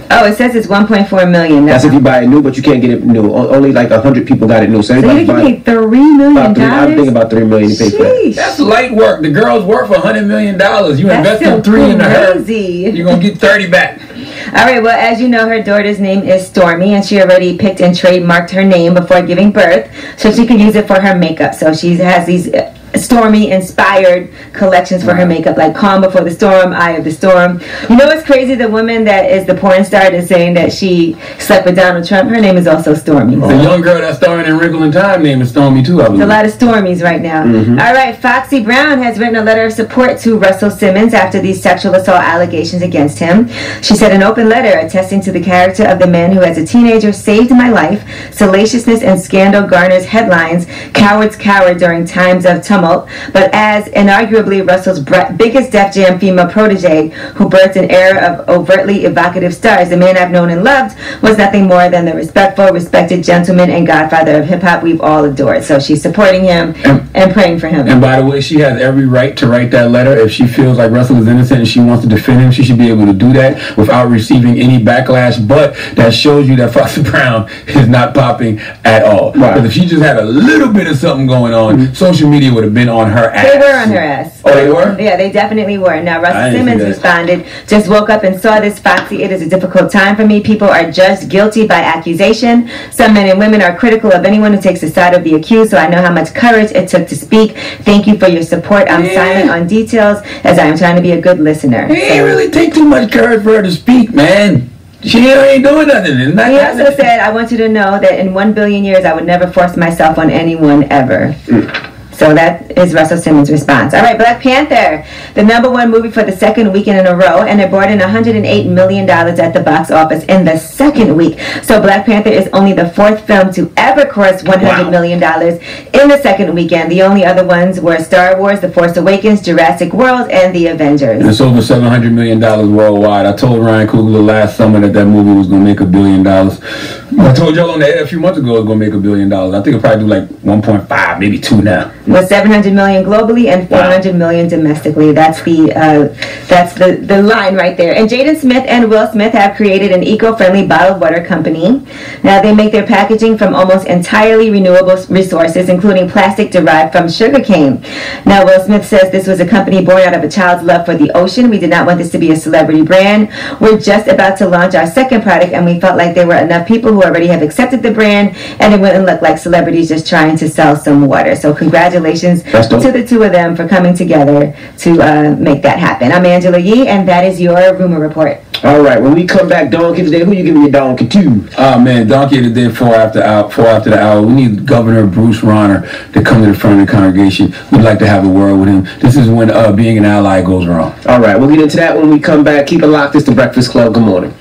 Oh, it says it's $1.4 million. That's if you buy it new, but you can't get it new. Only like 100 people got it new. So you can pay $3 million? I'm thinking about $3 million to pay for that. That's light work. The girl's worth $100 million. You invest in 3 in her, you're going to get 30 back. All right, well, as you know, her daughter's name is Stormy, and she already picked and trademarked her name before giving birth, so she could use it for her makeup. So she has these Stormy-inspired collections for her makeup, like Calm Before the Storm, Eye of the Storm. You know what's crazy? The woman that is the porn star is saying that she slept with Donald Trump. Her name is also Stormy. The young girl that's starring in Wrinkle in Time name is Stormy, too, I believe. There's a lot of Stormies right now. All right, Foxy Brown has written a letter of support to Russell Simmons after these sexual assault allegations against him. She said, an open letter attesting to the character of the man who as a teenager saved my life. Salaciousness and scandal garners headlines. Cowards cower during times of tumult. But as inarguably Russell's biggest Def Jam female protege, who birthed an era of overtly evocative stars, the man I've known and loved was nothing more than the respectful, respected gentleman and godfather of hip-hop we've all adored. So she's supporting him and praying for him. And by the way, she has every right to write that letter. If she feels like Russell is innocent and she wants to defend him, she should be able to do that without receiving any backlash. But that shows you that Foxy Brown is not popping at all. Because if she just had a little bit of something going on, social media would have been on her ass. They were on her ass. Oh, they were? Yeah, they definitely were. Now, Russell Simmons responded, just woke up and saw this, Foxy. It is a difficult time for me. People are judged guilty by accusation. Some men and women are critical of anyone who takes the side of the accused, so I know how much courage it took to speak. Thank you for your support. I'm silent on details as I am trying to be a good listener. It ain't really take too much courage for her to speak, man. She ain't doing nothing. He also said, I want you to know that in 1 billion years, I would never force myself on anyone ever. So that is Russell Simmons' response. All right, Black Panther, the #1 movie for the second weekend in a row, and it brought in $108 million at the box office in the second week. So Black Panther is only the 4th film to ever cross $100 million in the second weekend. The only other ones were Star Wars, The Force Awakens, Jurassic World, and The Avengers. And it's over $700 million worldwide. I told Ryan Coogler last summer that movie was going to make $1 billion. I told y'all on the air a few months ago it was going to make $1 billion. I think it'll probably do like 1.5, maybe 2 now. With $700 million globally and $400 million domestically. That's the line right there. And Jaden Smith and Will Smith have created an eco-friendly bottled water company. Now they make their packaging from almost entirely renewable resources, including plastic derived from sugarcane. Now Will Smith says this was a company born out of a child's love for the ocean. We did not want this to be a celebrity brand. We're just about to launch our second product, and we felt like there were enough people who already have accepted the brand, and it wouldn't look like celebrities just trying to sell some water. So congratulations to the two of them for coming together to make that happen. I'm Angela Yee, and that is your rumor report. All right, when we come back, Donkey today, who you giving your donkey to? Oh man, Donkey today, 4 after the hour. We need Governor Bruce Rauner to come to the front of the congregation. We'd like to have a word with him. This is when being an ally goes wrong. All right, we'll get into that when we come back. Keep it locked. It's the Breakfast Club. Good morning.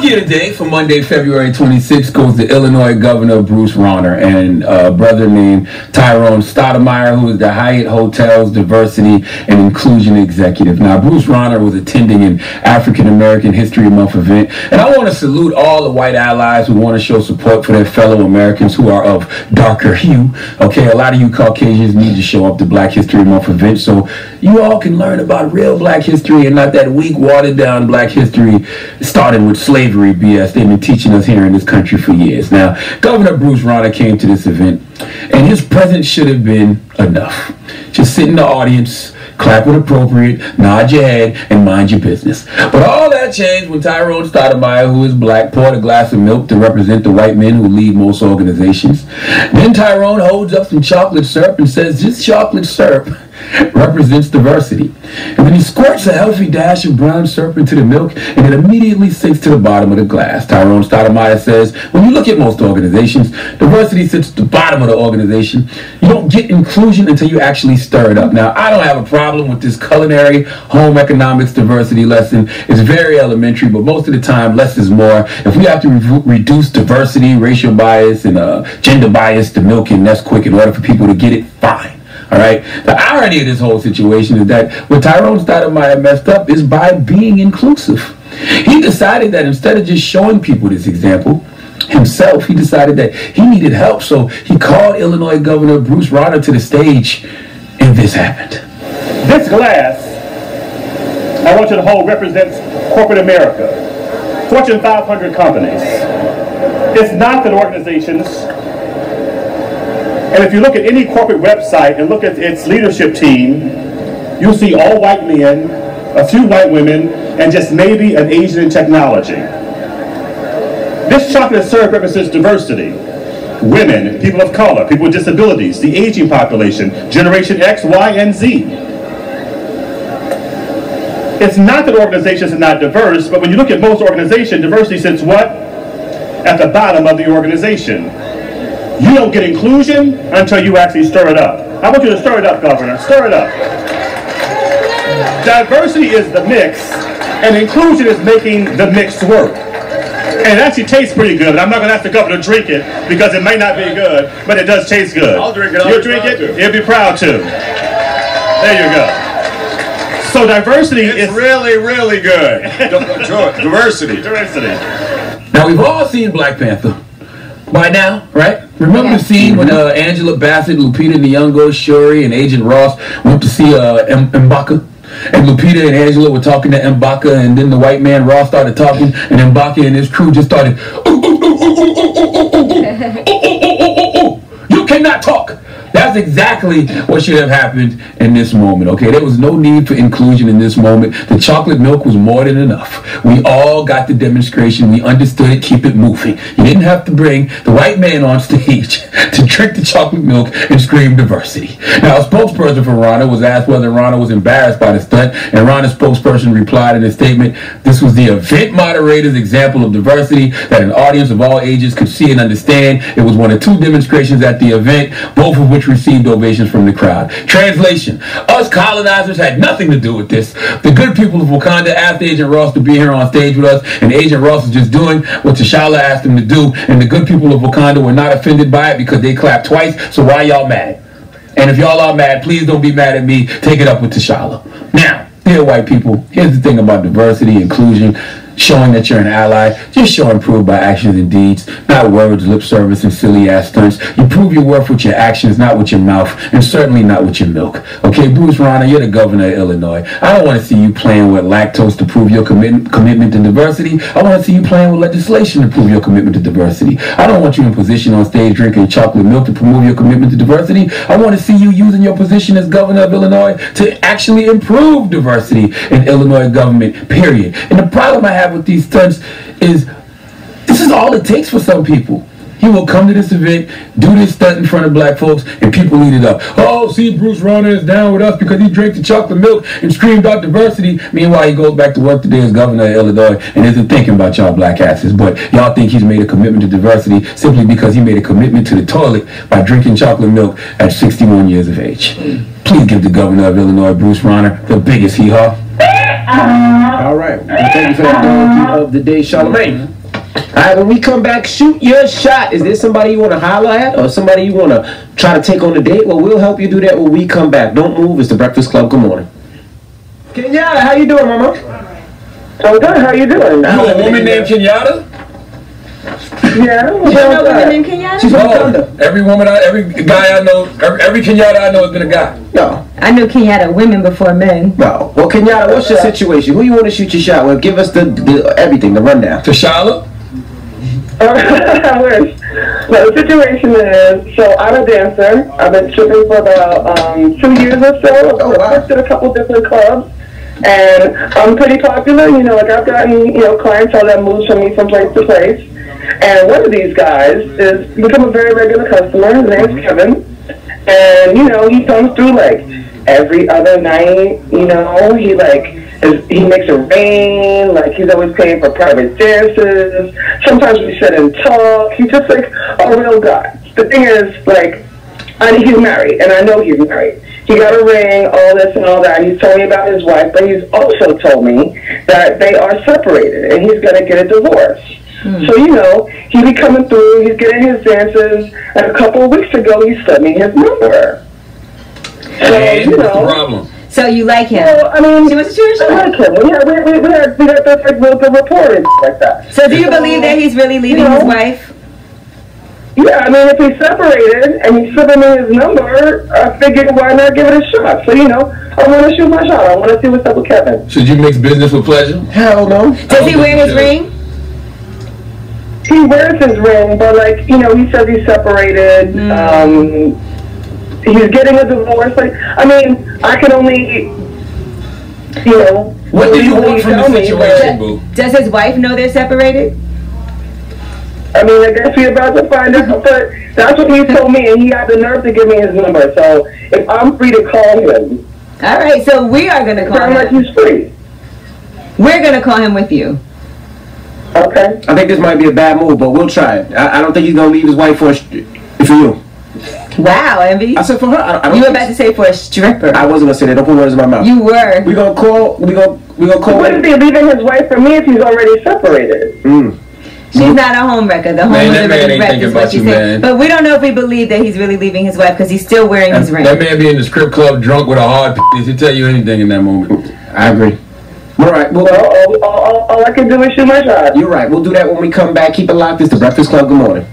Here today for Monday, February 26th goes the Illinois Governor Bruce Rauner and a brother named Tyrone Stoudemire, who is the Hyatt Hotels Diversity and Inclusion Executive. Now, Bruce Rauner was attending an African American History Month event, and I want to salute all the white allies who want to show support for their fellow Americans who are of darker hue. Okay, a lot of you Caucasians need to show up to Black History Month event so you all can learn about real Black history and not that weak, watered-down Black history starting with slavery BS they've been teaching us here in this country for years. Now, Governor Bruce Rauner came to this event, and his presence should have been enough. Just sit in the audience, clap when appropriate, nod your head, and mind your business. But all that changed when Tyrone Stoudemire, who is black, poured a glass of milk to represent the white men who lead most organizations. Then Tyrone holds up some chocolate syrup and says, this chocolate syrup represents diversity. And then he squirts a healthy dash of brown syrup into the milk, and it immediately sinks to the bottom of the glass. Tyrone Stoudemire says, when you look at most organizations, diversity sits at the bottom of the organization. You don't get inclusion until you actually stir it up. Now, I don't have a problem with this culinary home economics diversity lesson. It's very elementary, but most of the time, less is more. If we have to reduce diversity, racial bias, and gender bias to milk and Nesquik in order for people to get it, fine. All right. The irony of this whole situation is that what Tyrone Stoudemire messed up is by being inclusive. He decided that instead of just showing people this example himself, he decided that he needed help. So he called Illinois Governor Bruce Rauner to the stage, and this happened. This glass, I want you to hold, represents corporate America, Fortune 500 companies. It's not that organizations. And if you look at any corporate website and look at its leadership team, you'll see all white men, a few white women, and just maybe an Asian in technology. This chocolate syrup represents diversity. Women, people of color, people with disabilities, the aging population, Generation X, Y, and Z. It's not that organizations are not diverse, but when you look at most organizations, diversity sits what? At the bottom of the organization. You don't get inclusion until you actually stir it up. I want you to stir it up, Governor. Stir it up. Diversity is the mix, and inclusion is making the mix work. And it actually tastes pretty good. I'm not going to ask the governor to drink it because it may not be good, but it does taste good. I'll drink it. You'll drink it? He'll be proud to. There you go. So diversity is really, really good. Diversity. Diversity. Now, we've all seen Black Panther by now, right? Remember the scene when Angela Bassett, Lupita Nyong'o, Shuri, and Agent Ross went to see M'Baka? And Lupita and Angela were talking to M'Baka, and then the white man Ross started talking, and M'Baka and his crew just started, you cannot talk. That's exactly what should have happened in this moment, okay? There was no need for inclusion in this moment. The chocolate milk was more than enough. We all got the demonstration. We understood it. Keep it moving. You didn't have to bring the white man on stage to drink the chocolate milk and scream diversity. Now, a spokesperson for Rauner was asked whether Rauner was embarrassed by the stunt, and Rauner's spokesperson replied in a statement, this was the event moderator's example of diversity that an audience of all ages could see and understand. It was one of two demonstrations at the event, both of which received ovations from the crowd. Translation: us colonizers had nothing to do with this. The good people of Wakanda asked Agent Ross to be here on stage with us, and Agent Ross is just doing what T'Challa asked him to do, and the good people of Wakanda were not offended by it because they clapped twice, so why y'all mad? And if y'all are mad, please don't be mad at me. Take it up with T'Challa. Now, dear white people, here's the thing about diversity, inclusion, showing that you're an ally. Just show and prove by actions and deeds, not words, lip service, and silly ass stunts. You prove your worth with your actions, not with your mouth, and certainly not with your milk. Okay, Bruce Rauner, you're the governor of Illinois. I don't want to see you playing with lactose to prove your commitment to diversity. I want to see you playing with legislation to prove your commitment to diversity. I don't want you in position on stage drinking chocolate milk to promote your commitment to diversity. I want to see you using your position as governor of Illinois to actually improve diversity in Illinois government, period. And the problem I have with these stunts is this is all it takes for some people. He will come to this event, do this stunt in front of black folks, and people eat it up. Oh, see, Bruce Rauner is down with us because he drank the chocolate milk and screamed out diversity. Meanwhile, he goes back to work today as governor of Illinois and isn't thinking about y'all black asses. But y'all think he's made a commitment to diversity simply because he made a commitment to the toilet by drinking chocolate milk at 61 years of age. Please give the governor of Illinois, Bruce Rauner, the biggest hee-haw. All right. Well, thank you for that donkey of the day, Charlamagne. All right, when we come back, shoot your shot. Is there somebody you want to holler at or somebody you want to try to take on the date? Well, we'll help you do that when we come back. Don't move. It's the Breakfast Club. Good morning. Kenyatta, how you doing, mama? I'm good. How you doing? You know a woman named Kenyatta? Yeah. You know a woman named Kenyatta? She's from Wakanda. Every guy I know, every Kenyatta I know has been a guy. No. I knew Kenyatta women before men. No. Well, Kenyatta, what's your situation? Who you want to shoot your shot with? Give us the everything, the rundown. T'Challa? I wish. Well, the situation is, so I'm a dancer. I've been stripping for about 2 years or so. I've worked at a couple different clubs. And I'm pretty popular, you know, like I've gotten, you know, clientele that moves from me from place to place. And one of these guys is become a very regular customer. His name's Kevin. And, you know, he comes through like every other night, you know, he makes it rain, like he's always paying for private dances. Sometimes we sit and talk. He's just like a real guy. The thing is, like, he's married, and I know he's married. He got a ring, all this and all that. He's told me about his wife, but he's also told me that they are separated, and he's going to get a divorce. So, you know, he be coming through, he's getting his dances, and a couple of weeks ago, he sent me his number. So, you know. What's the problem? So you like him? Well, I mean, she wants to choose. I like him. We had this like real good rapport and like that. So do you believe that he's really leaving his wife? Yeah, I mean, if he's separated and he's slipping me his number, I figured why not give it a shot. So, you know, I want to shoot my shot. I want to see what's up with Kevin. Should you mix business with pleasure? Hell no. Does he wear his ring? He wears his ring, but like, you know, he says he's separated. He's getting a divorce. Like, I mean, I can only, you know. What do you want from the situation, boo? Does his wife know they're separated? I mean, I guess we're about to find out, but that's what he told me, and he had the nerve to give me his number. So if I'm free to call him. All right, so we are going to call him. Like he's free. We're going to call him with you. Okay. I think this might be a bad move, but we'll try it. I don't think he's going to leave his wife for you. Wow, Envy. I said for her. I don't you were about to say for a stripper. I wasn't going to say that. Don't put words in my mouth. You were. We're going to call. We're gonna call. Wouldn't be leaving his wife for me if he's already separated. She's not a homewrecker. The home was already wrecked, is what you said. man. But we don't know if we believe that he's really leaving his wife because he's still wearing his ring. That man be in the strip club drunk with a hard he'll tell you anything in that moment. I agree. All right. Well, all I can do is shoot my shot. You're right. We'll do that when we come back. Keep it locked. It's the Breakfast Club. Good morning.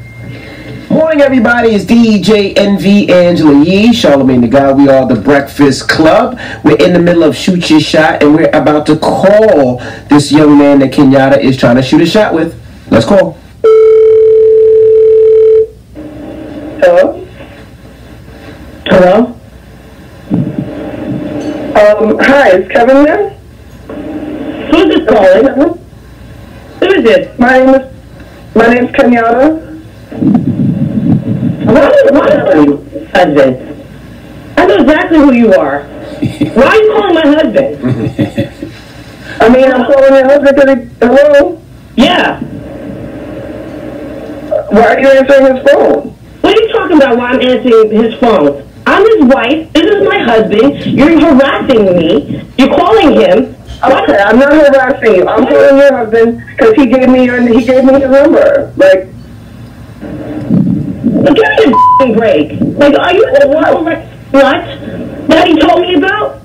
Morning, everybody. It's DJ NV Angela Yee, Charlemagne the God. We are the Breakfast Club. We're in the middle of Shoot Your Shot, and we're about to call this young man that Kenyatta is trying to shoot a shot with. Let's call. Hello? Hello? Hi, is Kevin there? Who's this calling? Who is this? My name's Kenyatta. Why are you husband? I know exactly who you are. Why are you calling my husband? I mean, I'm calling your husband because he... Hello? Yeah. Why are you answering his phone? What are you talking about why I'm answering his phone? I'm his wife. This is my husband. You're harassing me. You're calling him. Okay, I'm not harassing you. I'm calling your husband because he gave me his number. Like, give me a break. Like, are you what? That he told me about?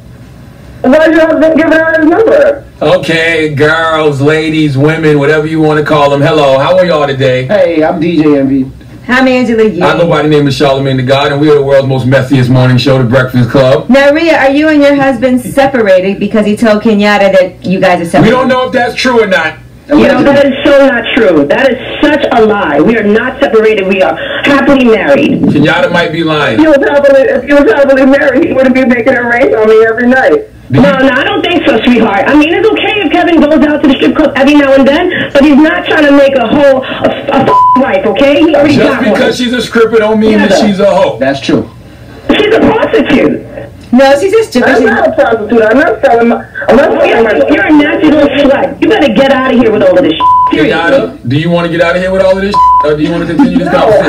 Why is your husband giving out his number? Okay, girls, ladies, women, whatever you want to call them. Hello, how are y'all today? Hey, I'm DJ MV. I'm Angela Yee. I go by the name of Charlemagne the God, and we are the world's most messiest morning show, The Breakfast Club. Now, Rhea, are you and your husband separated because he told Kenyatta that you guys are separated? We don't know if that's true or not. You know, that is so not true. That is such a lie. We are not separated. We are happily married. Kenyatta might be lying. If he was happily married, he wouldn't be making it rain on me every night. No, I don't think so, sweetheart. I mean, it's okay if Kevin goes out to the strip club every now and then, but he's not trying to make a wife, okay? He already got one. Just because she's a stripper don't mean that she's a hoe. That's true. She's a prostitute. No, she's a stripper. I'm not a prostitute. I'm not selling my... You're a nasty little slut. You better get out of here with all of this shit. Kenyatta, do you want to get out of here with all of this shit, or do you want to continue this conversation?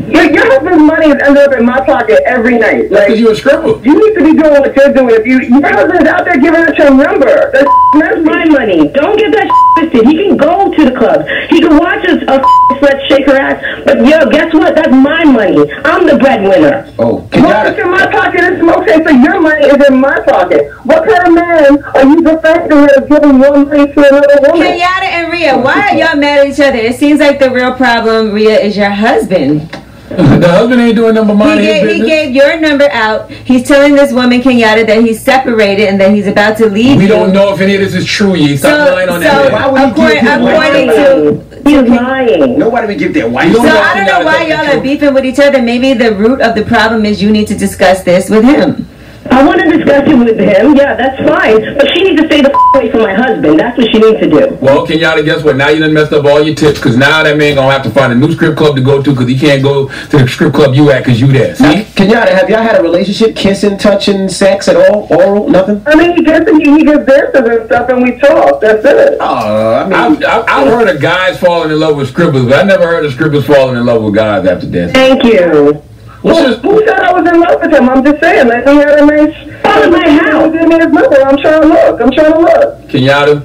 Your husband's money is ended up in my pocket every night. Like, because you're a stripper. You need to be doing what you're doing. If your husband's out there giving us your number, that's my money. Don't get that twisted. He can go to the club. He can watch a slut shake her ass. But guess what? That's my money. I'm the breadwinner. Oh, well, it's in my pocket. It's okay. So your money is in my pocket. What kind of man are you defending that is giving one money to another woman? Kenyatta and Rhea, why are y'all mad at each other? It seems like the real problem, Rhea, is your husband. The husband ain't doing number money. He gave your number out. He's telling this woman Kenyatta that he's separated and that he's about to leave. We don't know if any of this is true. You stop lying on that. According to He's lying. Nobody would give their wife. So I don't know why y'all are beefing with each other. Maybe the root of the problem is you need to discuss this with him. I want to discuss it with him. Yeah, that's fine. But she needs to stay the away from my husband. That's what she needs to do. Well, Kenyatta, guess what? Now you done messed up all your tips, because now that man gonna have to find a new strip club to go to, because he can't go to the strip club you at because you there. See? Kenyatta, have y'all had a relationship, kissing, touching, sex at all? Oral? Nothing? I mean, he gets dances and stuff, and we talk. That's it. I've heard of guys falling in love with strippers, but I never heard of strippers falling in love with guys after dancing. Thank you. Who said I was in love with him? I'm just saying. Let me have a nice. Follow my house. Give me his number. I'm trying to look. Kenyatta,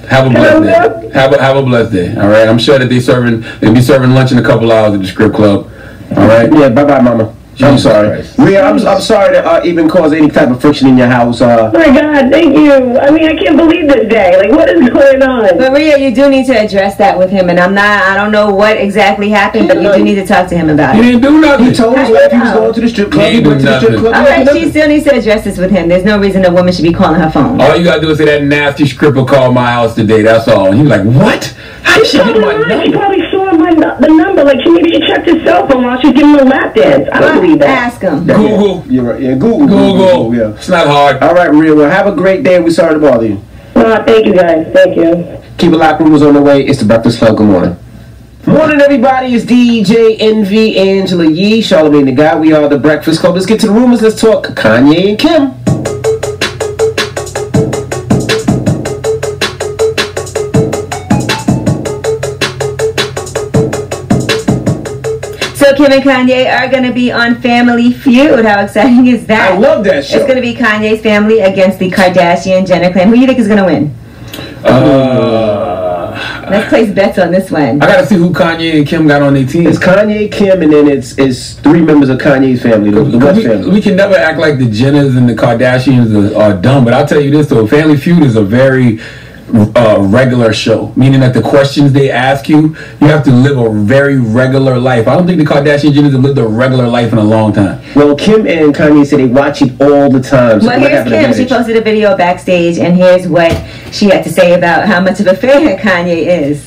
have a blessed day. Have a blessed day. All right. I'm sure that they'll be serving lunch in a couple hours at the strip club. All right. Yeah. Bye, Mama. I'm sorry. Rhea, I'm sorry to even cause any type of friction in your house. Oh my God, thank you. I mean, I can't believe this day. Like, what is going on? But Rhea, you do need to address that with him, and I don't know what exactly happened, but you do need to talk to him about it. He didn't do nothing. He told his wife he was going to the strip club. He went to the strip club. All right, she still needs to address this with him. There's no reason a woman should be calling her phone. All you gotta do is say that nasty stripper called my house today. That's all. And he was like, what? How did she get my number? She probably saw the number. Like, maybe she checked his cell phone while she was giving him a lap dance. I don't believe that. Ask him. Google. You're right. Yeah, Google. Yeah. It's not hard. All right, Rhea. Well, have a great day. We're sorry to bother you. Thank you, guys. Thank you. Keep it locked. Rumors on the way. It's the Breakfast Club. Good morning. Morning, everybody. It's DJ NV, Angela Yee, Charlamagne the Guy. We are the Breakfast Club. Let's get to the rumors. Let's talk Kanye and Kim. So Kim and Kanye are going to be on Family Feud. How exciting is that? I love that show. It's going to be Kanye's family against the Kardashian-Jenner clan. Who do you think is going to win? Let's place bets on this one. I gotta see who Kanye and Kim got on their team. It's Kanye, Kim, and then it's three members of Kanye's family, the West family. We can never act like the Jenners and the Kardashians are dumb, but I'll tell you this though, Family Feud is a very regular show, meaning that the questions they ask you have to live a very regular life. I don't think the Kardashian Jenners have lived a regular life in a long time. Well, Kim and Kanye said they watch it all the time. So well, here's Kim. She posted a video backstage, and here's what she had to say about how much of a fan Kanye is.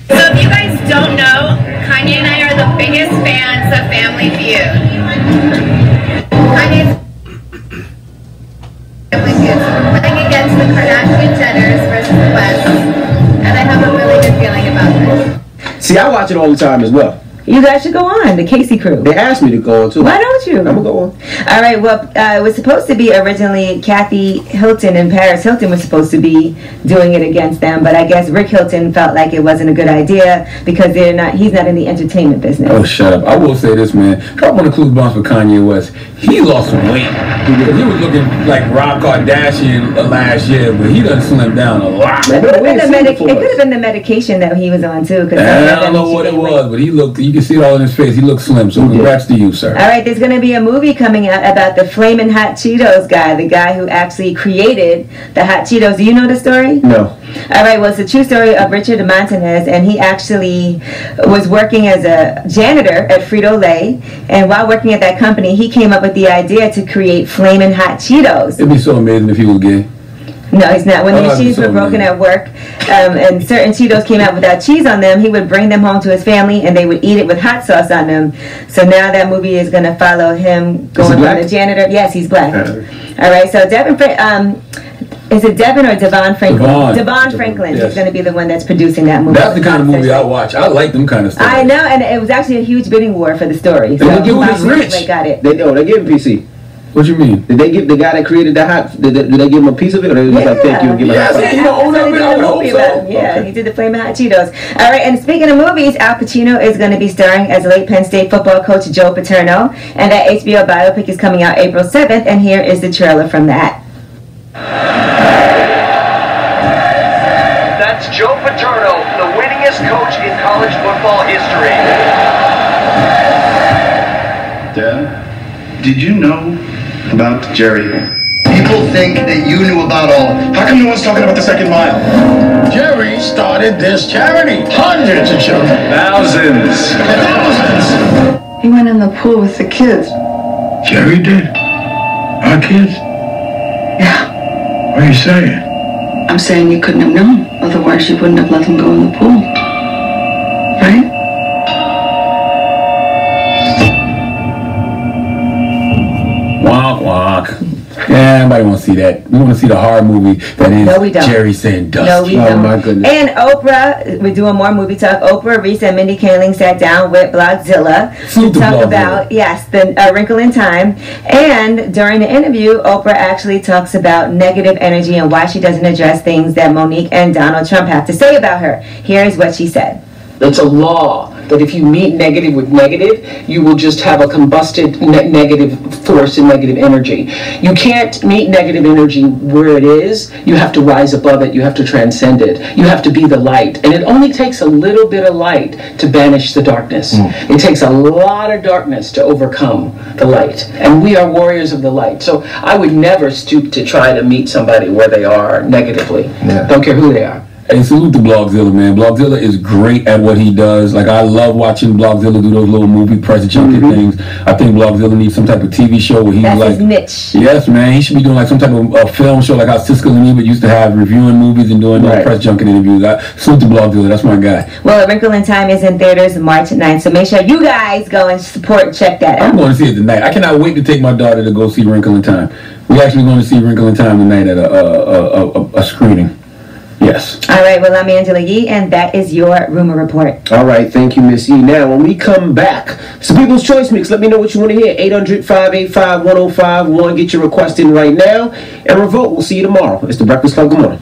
So if you guys don't know, Kanye and I are the biggest fans of Family Feud. Kanye's Family Feud. So we're playing against the Kardashian Jenners versus the West, and I have a really good feeling about this. See, I watch it all the time as well. You guys should go on, the Casey crew. They asked me to go on too. Why don't you? I'm going to go on. All right, well, it was supposed to be originally Kathy Hilton and Paris Hilton was supposed to be doing it against them, but I guess Rick Hilton felt like it wasn't a good idea because he's not in the entertainment business. Oh, shut up. I will say this, man. Drop on the clues bombs for Kanye West. He lost some weight. He was looking like Rob Kardashian last year, but he done slimmed down a lot. It could have been the medication that he was on, too. I don't know what it was, but he looked, you can see it all in his face. He looked slim, so congrats to you, sir. All right, there's going to be a movie coming out about the Flamin' Hot Cheetos guy, the guy who actually created the Hot Cheetos. Do you know the story? No. All right, well, it's a true story of Richard Montanez, and he actually was working as a janitor at Frito-Lay, and while working at that company, he came up with the idea to create Flamin' Hot Cheetos. It'd be so amazing if he was gay. No, he's not. When the machines were broken at work and certain Cheetos came out without cheese on them, he would bring them home to his family and they would eat it with hot sauce on them. So now that movie is going to follow him going from the janitor. Yes, he's black. All right, so is it Devin or Devon Franklin? Devon Franklin is going to be the one that's producing that movie. That's the kind of movie I watch. I like them kind of stuff. I know, and it was actually a huge bidding war for the story. So they got it. They gave him PC. What you mean? Did they give the guy that created the hot? Did they give him a piece of it, or they just like thank you and give him a hot? Yeah, he did the Flamin' Hot Cheetos. All right, and speaking of movies, Al Pacino is going to be starring as late Penn State football coach Joe Paterno, and that HBO biopic is coming out April 7th. And here is the trailer from that. That's Joe Paterno, the winningest coach in college football history. Dad, did you know about Jerry? People think that you knew about all. How come no one's talking about the second mile? Jerry started this charity. Hundreds of children. Thousands. He went in the pool with the kids. Jerry did? Our kids? Yeah. What are you saying? I'm saying you couldn't have known. Otherwise, you wouldn't have let them go in the pool. Yeah, nobody want to see that. We want to see the horror movie that is No, we don't. Jerry saying dust. No, we don't. my goodness. And Oprah, we're doing more movie talk. Oprah, Reese, and Mindy Kaling sat down with Blogzilla Salute to to talk Blogzilla. about, the Wrinkle in Time. And during the interview, Oprah actually talks about negative energy and why she doesn't address things that Monique and Donald Trump have to say about her. Here's what she said. It's a law that if you meet negative with negative, you will just have a combusted negative force and negative energy. You can't meet negative energy where it is. You have to rise above it. You have to transcend it. You have to be the light. And it only takes a little bit of light to banish the darkness. It takes a lot of darkness to overcome the light. And we are warriors of the light. So I would never stoop to try to meet somebody where they are negatively. Don't care who they are. Hey, salute to Blogzilla, man. Blogzilla is great at what he does. Like, I love watching Blogzilla do those little movie press junket things. I think Blogzilla needs some type of TV show where he's That's like... his niche. Yes, man. He should be doing like some type of film show, like how Siskel and Ebert used to have, reviewing movies and doing press junket interviews. Salute to Blogzilla. That's my guy. Well, A Wrinkle in Time is in theaters March 9th, so make sure you guys go and support and check that out. I'm going to see it tonight. I cannot wait to take my daughter to go see Wrinkle in Time. We're actually going to see Wrinkle in Time tonight at a screening. Yes. All right, well, I'm Angela Yee, and that is your Rumor Report. All right, thank you, Miss E. Now, when we come back, it's the People's Choice Mix. Let me know what you want to hear. 800-585-1051. Get your request in right now. And Revolt, we'll see you tomorrow. It's The Breakfast Club. Good morning.